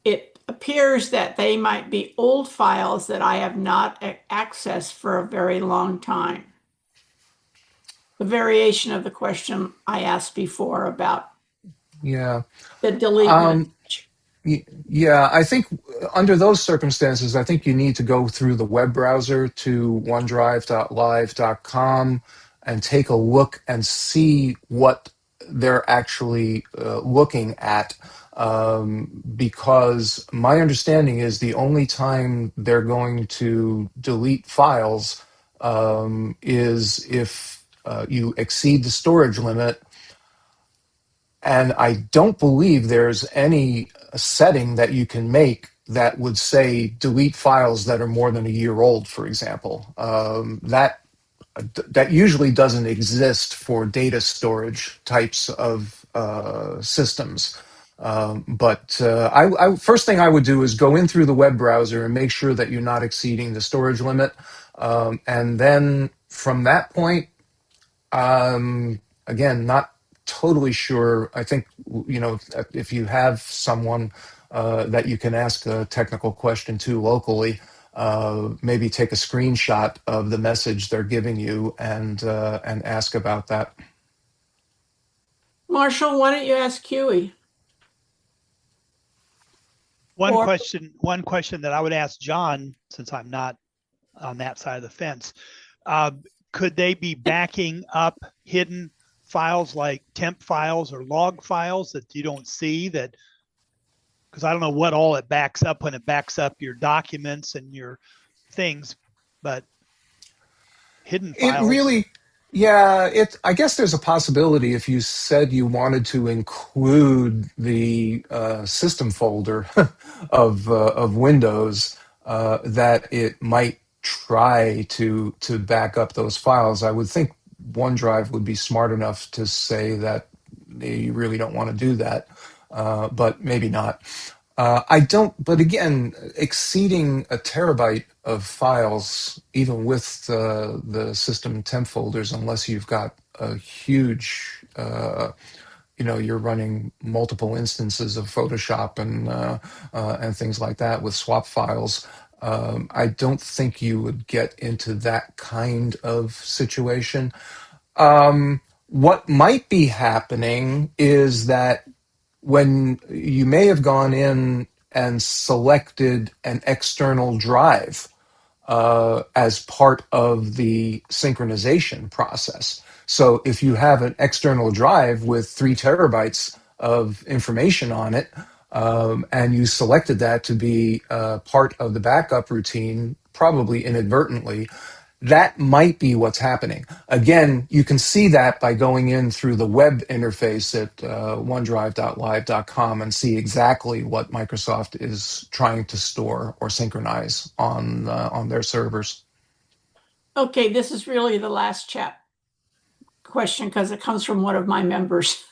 It appears that they might be old files that I have not accessed for a very long time. The variation of the question I asked before about Yeah. the delete Um, message. Yeah, I think under those circumstances, I think you need to go through the web browser to onedrive.live.com and take a look and see what they're actually looking at. Because my understanding is the only time they're going to delete files is if you exceed the storage limit, and I don't believe there's any setting that you can make that would say delete files that are more than a year old, for example. That usually doesn't exist for data storage types of systems. But first thing I would do is go in through the web browser and make sure that you're not exceeding the storage limit. And then from that point, again, not totally sure. I think, if you have someone that you can ask a technical question to locally, maybe take a screenshot of the message they're giving you and ask about that. Marshall, why don't you ask Huey? One Or question that I would ask John, since I'm not on that side of the fence, could they be backing up hidden files like temp files or log files that you don't see? That, because I don't know what all it backs up when it backs up your documents and your things, but hidden It files. really, yeah, I guess there's a possibility if you said you wanted to include the system folder of Windows, that it might try to back up those files. I would think OneDrive would be smart enough to say that you really don't want to do that, but maybe not. I don't, but again, exceeding a terabyte of files, even with the system temp folders, unless you've got a huge, you're running multiple instances of Photoshop and things like that with swap files. I don't think you would get into that kind of situation. What might be happening is that when you may have gone in and selected an external drive as part of the synchronization process. So if you have an external drive with 3 terabytes of information on it, and you selected that to be part of the backup routine, probably inadvertently, that might be what's happening. Again, you can see that by going in through the web interface at onedrive.live.com and see exactly what Microsoft is trying to store or synchronize on their servers. okay, this is really the last chat question because it comes from one of my members.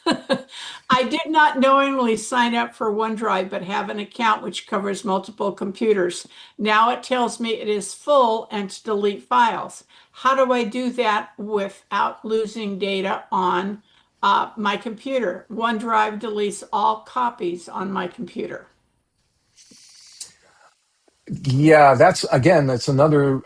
I did not knowingly sign up for OneDrive, but have an account which covers multiple computers. Now it tells me it is full and to delete files. How do I do that without losing data on my computer? OneDrive deletes all copies on my computer. Yeah, that's another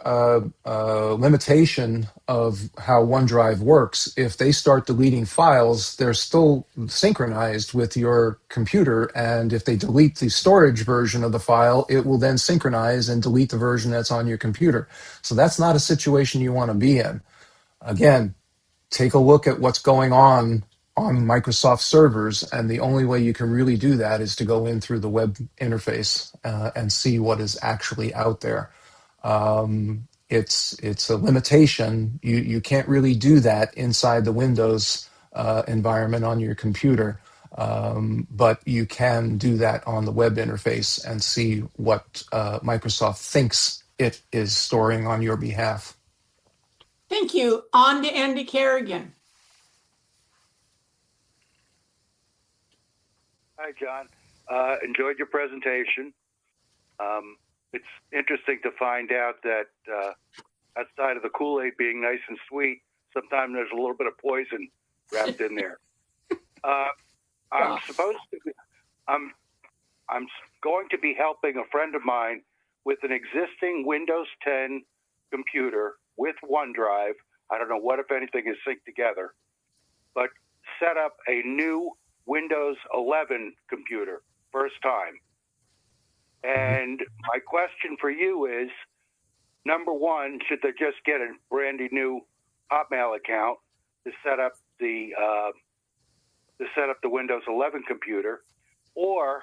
limitation of how OneDrive works. If they start deleting files, they're still synchronized with your computer, and if they delete the storage version of the file, it will then synchronize and delete the version that's on your computer. So that's not a situation you want to be in. Again, take a look at what's going on Microsoft servers, and the only way you can really do that is to go in through the web interface and see what is actually out there. It's a limitation. You can't really do that inside the Windows environment on your computer, but you can do that on the web interface and see what Microsoft thinks it is storing on your behalf. Thank you. On to Andy Kerrigan. Hi, John. Enjoyed your presentation. It's interesting to find out that outside of the Kool-Aid being nice and sweet, sometimes there's a little bit of poison wrapped in there. I'm supposed to be, I'm going to be helping a friend of mine with an existing Windows 10 computer with OneDrive. I don't know what, if anything, is synced together, but set up a new Windows 11 computer, first time. And my question for you is, number one, should they just get a brandy new Hotmail account to set up the Windows 11 computer, or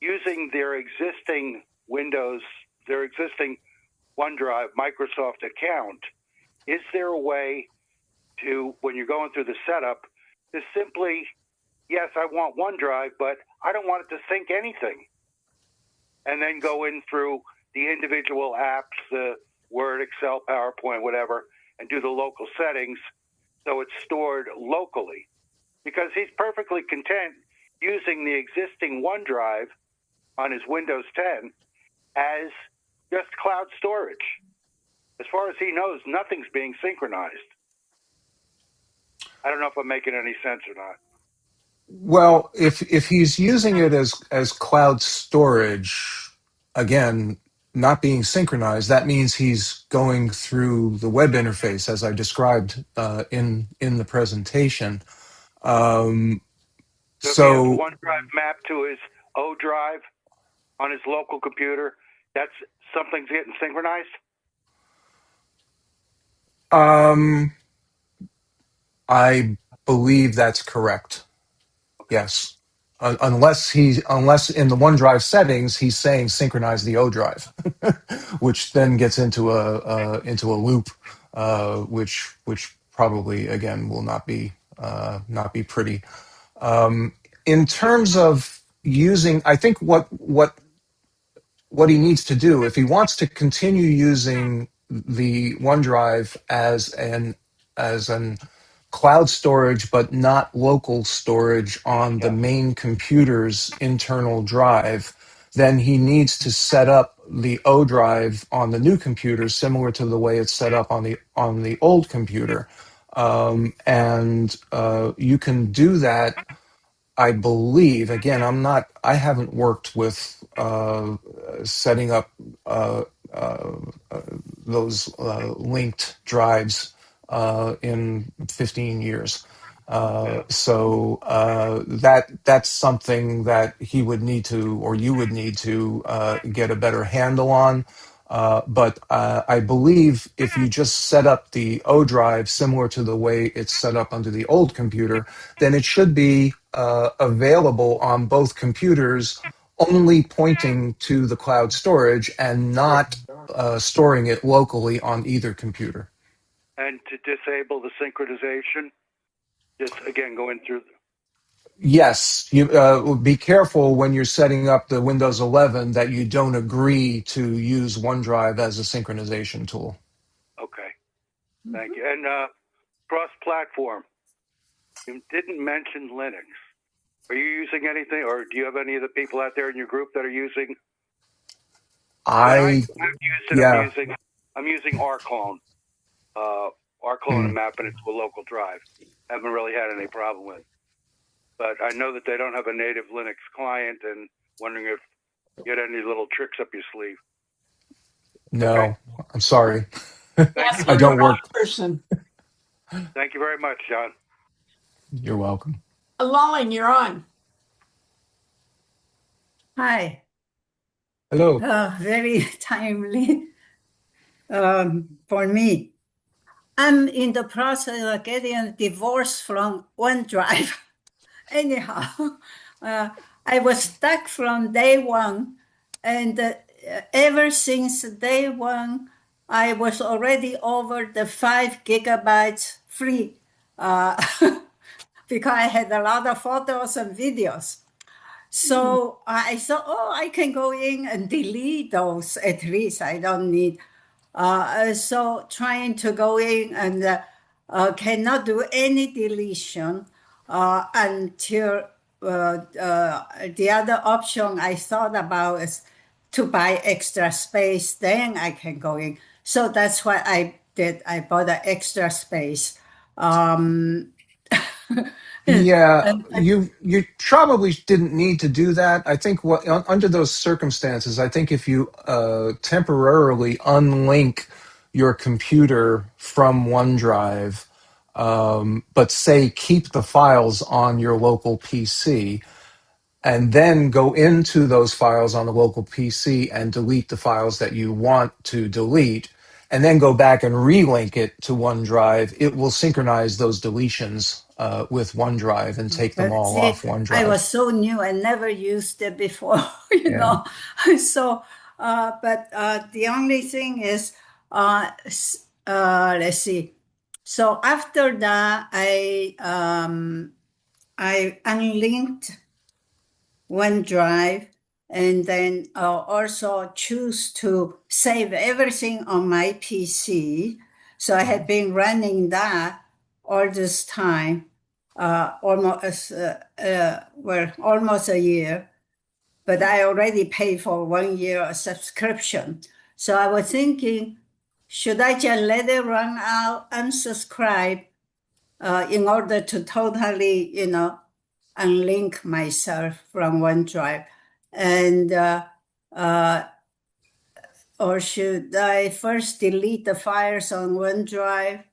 using their existing OneDrive Microsoft account, is there a way to, when you're going through the setup, to simply, yes, I want OneDrive, but I don't want it to sync anything, and then go in through the individual apps, the Word, Excel, PowerPoint, whatever, and do the local settings so it's stored locally? Because he's perfectly content using the existing OneDrive on his Windows 10 as just cloud storage. As far as he knows, nothing's being synchronized. I don't know if I'm making any sense or not. Well, if he's using it as cloud storage, again, not being synchronized, that means he's going through the web interface as I described in the presentation. So if he has OneDrive mapped to his O drive on his local computer, that's something's getting synchronized? I believe that's correct. Yes. Unless in the OneDrive settings he's saying synchronize the O drive, which then gets into a loop, which probably again will not be pretty. In terms of using, I think what he needs to do if he wants to continue using the OneDrive as an cloud storage but not local storage on the main computer's internal drive, then he needs to set up the O drive on the new computer similar to the way it's set up on the old computer. And you can do that, I believe. Again, I haven't worked with setting up those linked drives in 15 years. So that's something that he would need to, or you would need to get a better handle on. But I believe if you just set up the O drive similar to the way it's set up under the old computer, then it should be available on both computers, only pointing to the cloud storage and not storing it locally on either computer. And to disable the synchronization, just again going through. Yes, you be careful when you're setting up the Windows 11 that you don't agree to use OneDrive as a synchronization tool. Okay, thank you. And cross-platform, you didn't mention Linux. Are you using anything, or do you have any of the people out there in your group that are using? I'm using rclone, and mapping it to a local drive. Haven't really had any problem with. But I know that they don't have a native Linux client, and wondering if you had any little tricks up your sleeve. No, okay. I'm sorry. I don't work. Person. Thank you very much, John. You're welcome. Lolling, you're on. Hi. Hello. Very timely for me. I'm in the process of getting a divorce from OneDrive. Anyhow, I was stuck from day one, and ever since day one, I was already over the 5 gigabytes free because I had a lot of photos and videos. So I thought, I can go in and delete those at least. I don't need. So trying to go in and cannot do any deletion until the other option I thought about is to buy extra space, then I can go in. So that's what I did. I bought an extra space. Yeah, And you probably didn't need to do that. I think under those circumstances, I think if you temporarily unlink your computer from OneDrive, but say keep the files on your local PC, and then go into those files on the local PC and delete the files that you want to delete, and then go back and relink it to OneDrive, it will synchronize those deletions with OneDrive and take them but all see, off I was OneDrive. so new. I never used it before, Yeah. So, but the only thing is, let's see. So after that, I unlinked OneDrive, and then also choose to save everything on my PC. So I had been running that all this time, almost almost a year. But I already paid for 1 year subscription. So I was thinking, should I just let it run out, unsubscribe, in order to totally, unlink myself from OneDrive, and or should I first delete the files on OneDrive,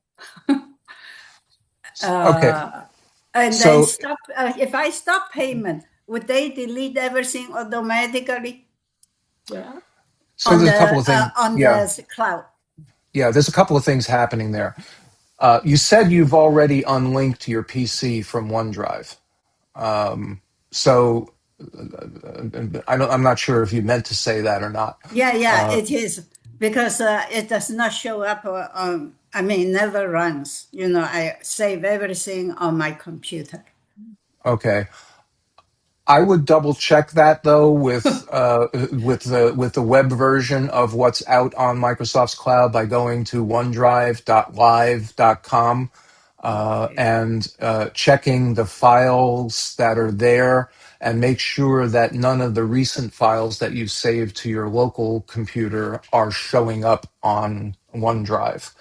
Okay. and then So stop? If I stop payment, would they delete everything automatically? Yeah. so there's a couple of things. On Yeah. the cloud? Yeah. There's a couple of things happening there. You said you've already unlinked your PC from OneDrive. So I'm not sure if you meant to say that or not. Yeah, it is, because it does not show up I mean, never runs. I save everything on my computer. Okay. I would double check that though with the web version of what's out on Microsoft's cloud by going to onedrive.live.com Okay. and checking the files that are there, and make sure that none of the recent files that you saved to your local computer are showing up on OneDrive.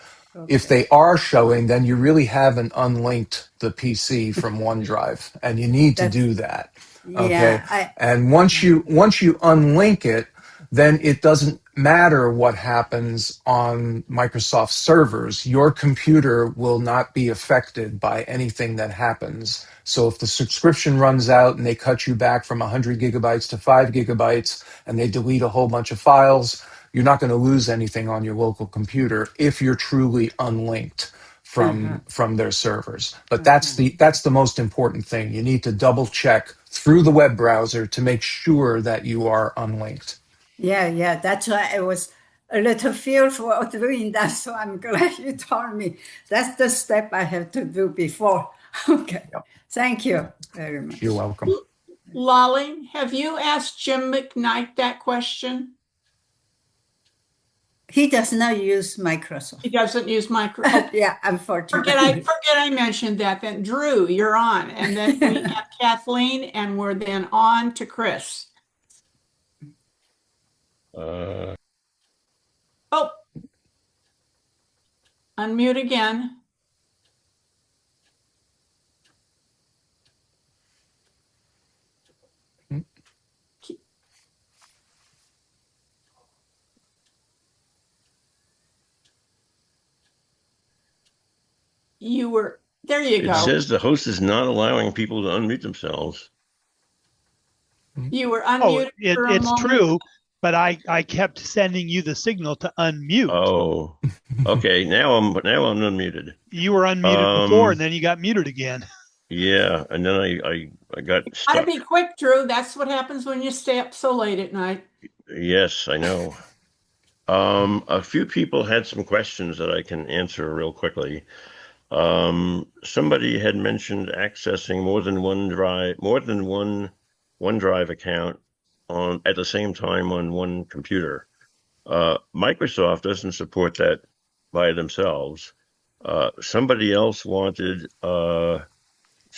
If Okay. they are showing, then you really haven't unlinked the PC from OneDrive, and you need to That's do that. Okay. Yeah. And once you unlink it, then it doesn't matter what happens on Microsoft servers. Your computer will not be affected by anything that happens. So if the subscription runs out and they cut you back from 100 gigabytes to 5 gigabytes and they delete a whole bunch of files, you're not going to lose anything on your local computer if you're truly unlinked Uh-huh. from their servers. But Uh-huh. that's the most important thing. You need to double check through the web browser to make sure that you are unlinked. Yeah. That's why I was a little fearful of doing that. So I'm glad you told me. That's the step I have to do before. Okay. Yep. Thank you very much. You're welcome. Lolly, have you asked Jim McKnight that question? He does not use Microsoft. He doesn't use Microsoft. Yeah, unfortunately. Forget I mentioned that. Then Drew, you're on, and then we have Kathleen, and we're then on to Chris. Oh, unmute again. There you go. It says the host is not allowing people to unmute themselves. You were unmuted for a it's moment. true, but I kept sending you the signal to unmute. Oh, okay. Now I'm unmuted. You were unmuted before, and then you got muted again. Yeah, and then I got stuck. Gotta be quick, Drew. That's what happens when you stay up so late at night. Yes, I know. A few people had some questions that I can answer real quickly. Somebody had mentioned accessing more than one OneDrive account at the same time on one computer. Microsoft doesn't support that by themselves. Somebody else wanted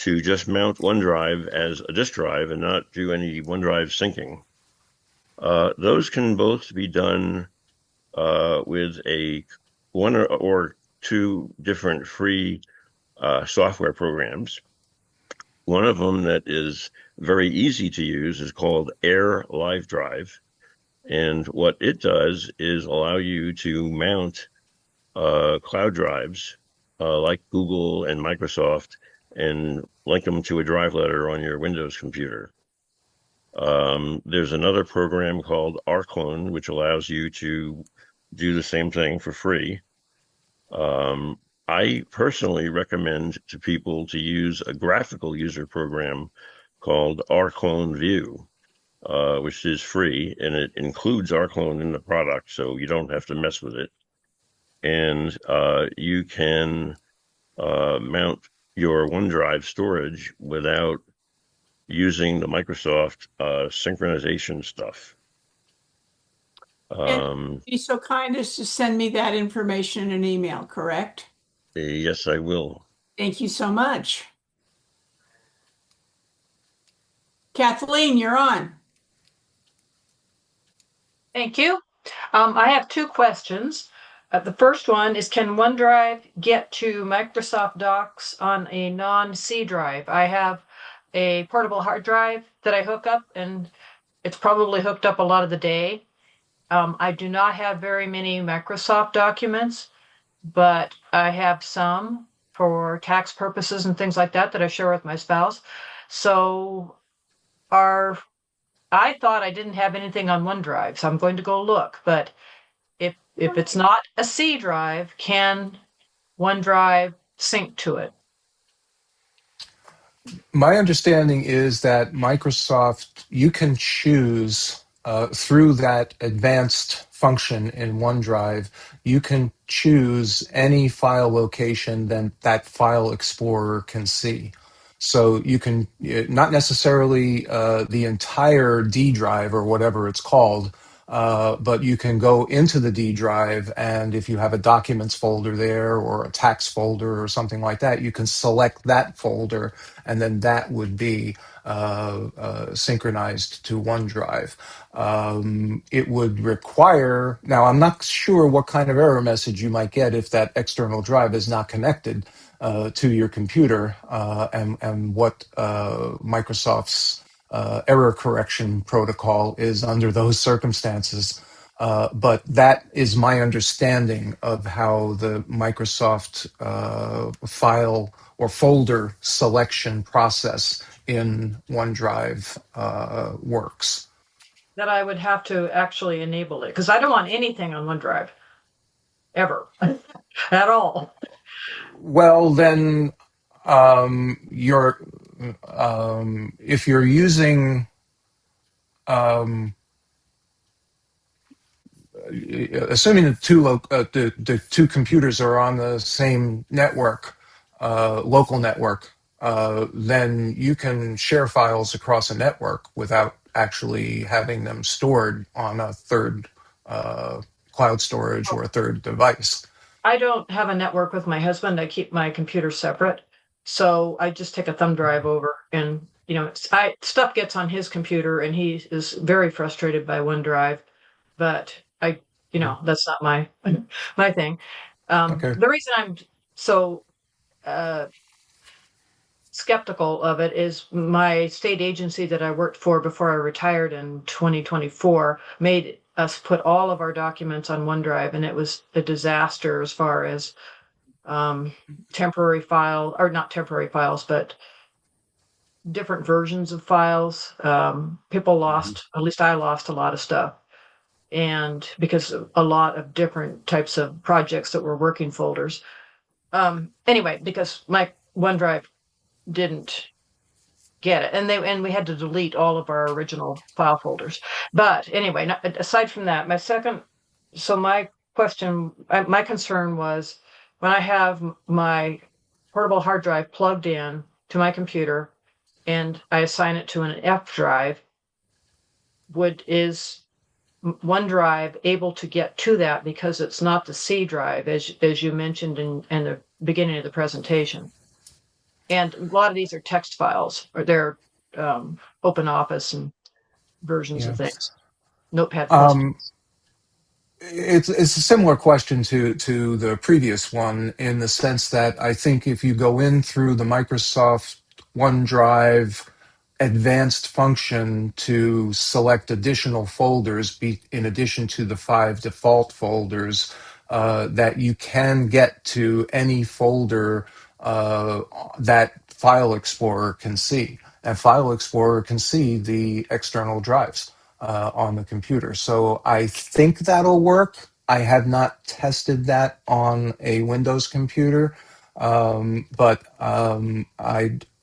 to just mount OneDrive as a disk drive and not do any OneDrive syncing. Those can both be done with one or two different free software programs. One of them that is very easy to use is called Air Live Drive. And what it does is allow you to mount cloud drives like Google and Microsoft and link them to a drive letter on your Windows computer. There's another program called rClone, which allows you to do the same thing for free. I personally recommend to people to use a graphical user program called rClone View, which is free, and it includes rClone in the product, so you don't have to mess with it. And you can mount your OneDrive storage without using the Microsoft synchronization stuff. Be so kind as to send me that information in an email, correct? Yes, I will. Thank you so much. Kathleen, you're on. Thank you. I have two questions. The first one is, can OneDrive get to Microsoft Docs on a non-C drive? I have a portable hard drive that I hook up, and it's probably hooked up a lot of the day. I do not have very many Microsoft documents, but I have some for tax purposes and things like that I share with my spouse. So I thought I didn't have anything on OneDrive, so I'm going to go look. But if it's not a C drive, can OneDrive sync to it? My understanding is that Microsoft, you can choose through that advanced function in OneDrive, you can choose any file location that File Explorer can see. So you can, not necessarily the entire D drive or whatever it's called, but you can go into the D drive, and if you have a documents folder there or a tax folder or something like that, you can select that folder, and then that would be synchronized to OneDrive. It would require, now I'm not sure what kind of error message you might get if that external drive is not connected to your computer, and what Microsoft's error correction protocol is under those circumstances. But that is my understanding of how the Microsoft file or folder selection process in OneDrive works. That I would have to actually enable it, because I don't want anything on OneDrive ever at all. Well, then if you're using assuming the two computers are on the same network, local network, then you can share files across a network without actually having them stored on a third cloud storage or a third device. I don't have a network with my husband. I keep my computer separate. So I just take a thumb drive over, and stuff gets on his computer, and he is very frustrated by OneDrive. But that's not my thing. Okay. The reason I'm so skeptical of it is my state agency that I worked for before I retired in 2024 made us put all of our documents on OneDrive, and it was a disaster as far as temporary file, or not temporary files, but different versions of files. People lost, at least I lost a lot of stuff. And because of a lot of different types of projects that were working folders. Anyway, because my OneDrive didn't get it, and we had to delete all of our original file folders. But anyway, aside from that, my concern was when I have my portable hard drive plugged in to my computer and I assign it to an F drive, is OneDrive able to get to that, because it's not the C drive as you mentioned in the beginning of the presentation? And a lot of these are text files, or they're open office and versions of Yeah. things. Notepad plus. It's a similar question to the previous one in the sense that I think if you go in through the Microsoft OneDrive advanced function to select additional folders in addition to the 5 default folders, that you can get to any folder that File Explorer can see. And File Explorer can see the external drives on the computer. So I think that'll work. I have not tested that on a Windows computer, but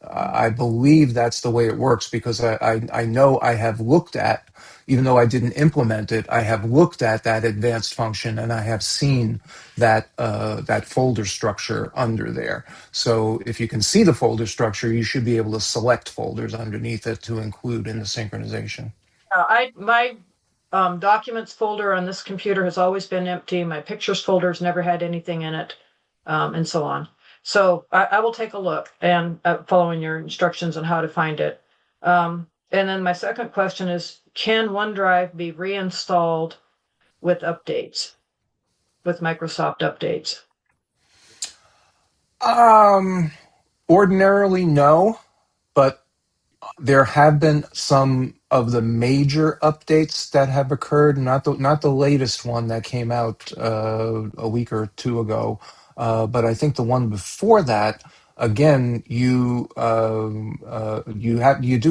I believe that's the way it works because I know I have looked at, even though I didn't implement it, I have looked at that advanced function and I have seen that that folder structure under there. So if you can see the folder structure, you should be able to select folders underneath it to include in the synchronization. My documents folder on this computer has always been empty. My pictures folder's never had anything in it, and so on. So I will take a look and following your instructions on how to find it. And then my second question is, can OneDrive be reinstalled with updates, with Microsoft updates? Ordinarily, no, but there have been some of the major updates that have occurred. Not the latest one that came out a week or two ago, but I think the one before that. Again, you do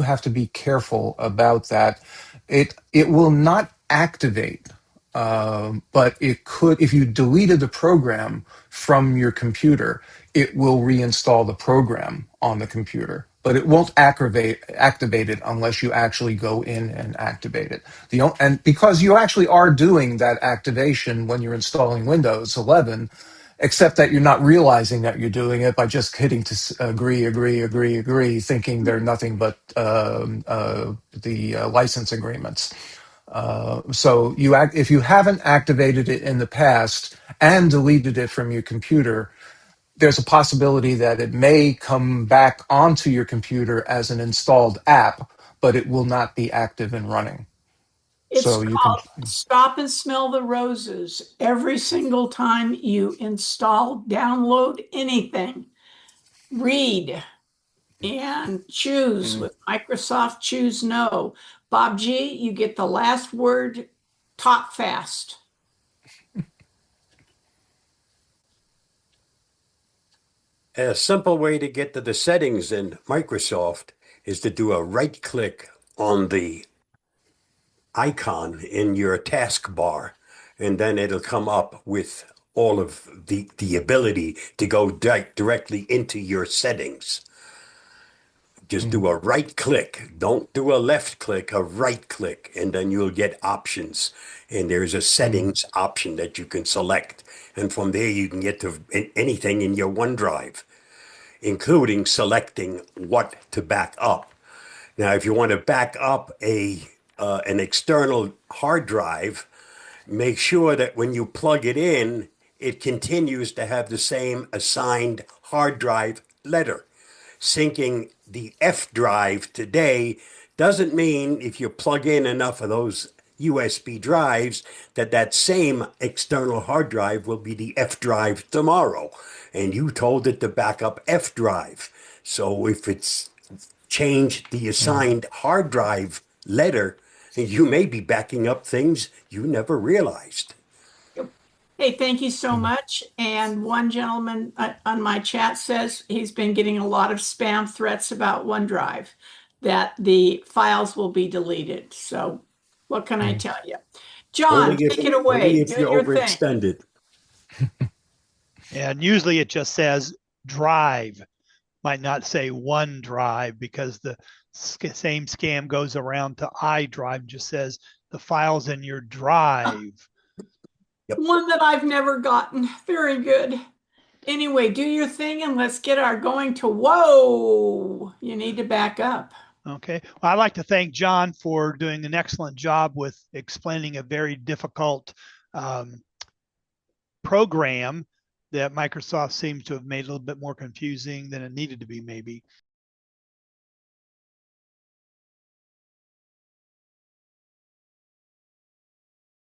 have to be careful about that. It will not activate, but it could if you deleted the program from your computer. It will reinstall the program on the computer, but it won't activate it unless you actually go in and activate it. And because you actually are doing that activation when you're installing Windows 11, except that you're not realizing that you're doing it by just hitting to agree, thinking they're nothing but the license agreements. So if you haven't activated it in the past and deleted it from your computer, there's a possibility that it may come back onto your computer as an installed app, but it will not be active and running. It's So you can called Stop and Smell the Roses. Every single time you install, download anything, read and choose with Microsoft Choose No. Bob G, you get the last word, talk fast. A simple way to get to the settings in Microsoft is to do a right click on the icon in your taskbar, and then it'll come up with all of the ability to go directly into your settings. Just do a right click. Don't do a left click, a right click, and then you'll get options. And there's a settings option that you can select. And from there, you can get to anything in your OneDrive, including selecting what to back up. Now, if you want to back up an external hard drive, make sure that when you plug it in, it continues to have the same assigned hard drive letter. Syncing the F drive today doesn't mean if you plug in enough of those USB drives that same external hard drive will be the F drive tomorrow. And you told it to back up F drive. So if it's changed the assigned hard drive letter, you may be backing up things you never realized. Hey, thank you so much. And one gentleman on my chat says he's been getting a lot of spam threats about OneDrive, that the files will be deleted. So what can I tell you? John, take it away. Only if Do you're your thing. overextended. And usually it just says drive, might not say OneDrive, because the same scam goes around to iDrive, just says the files in your drive. Yep. One that I've never gotten. Very good. Anyway, do your thing and let's get our going to whoa. You need to back up. Okay. Well, I'd like to thank John for doing an excellent job with explaining a very difficult program that Microsoft seems to have made a little bit more confusing than it needed to be, maybe.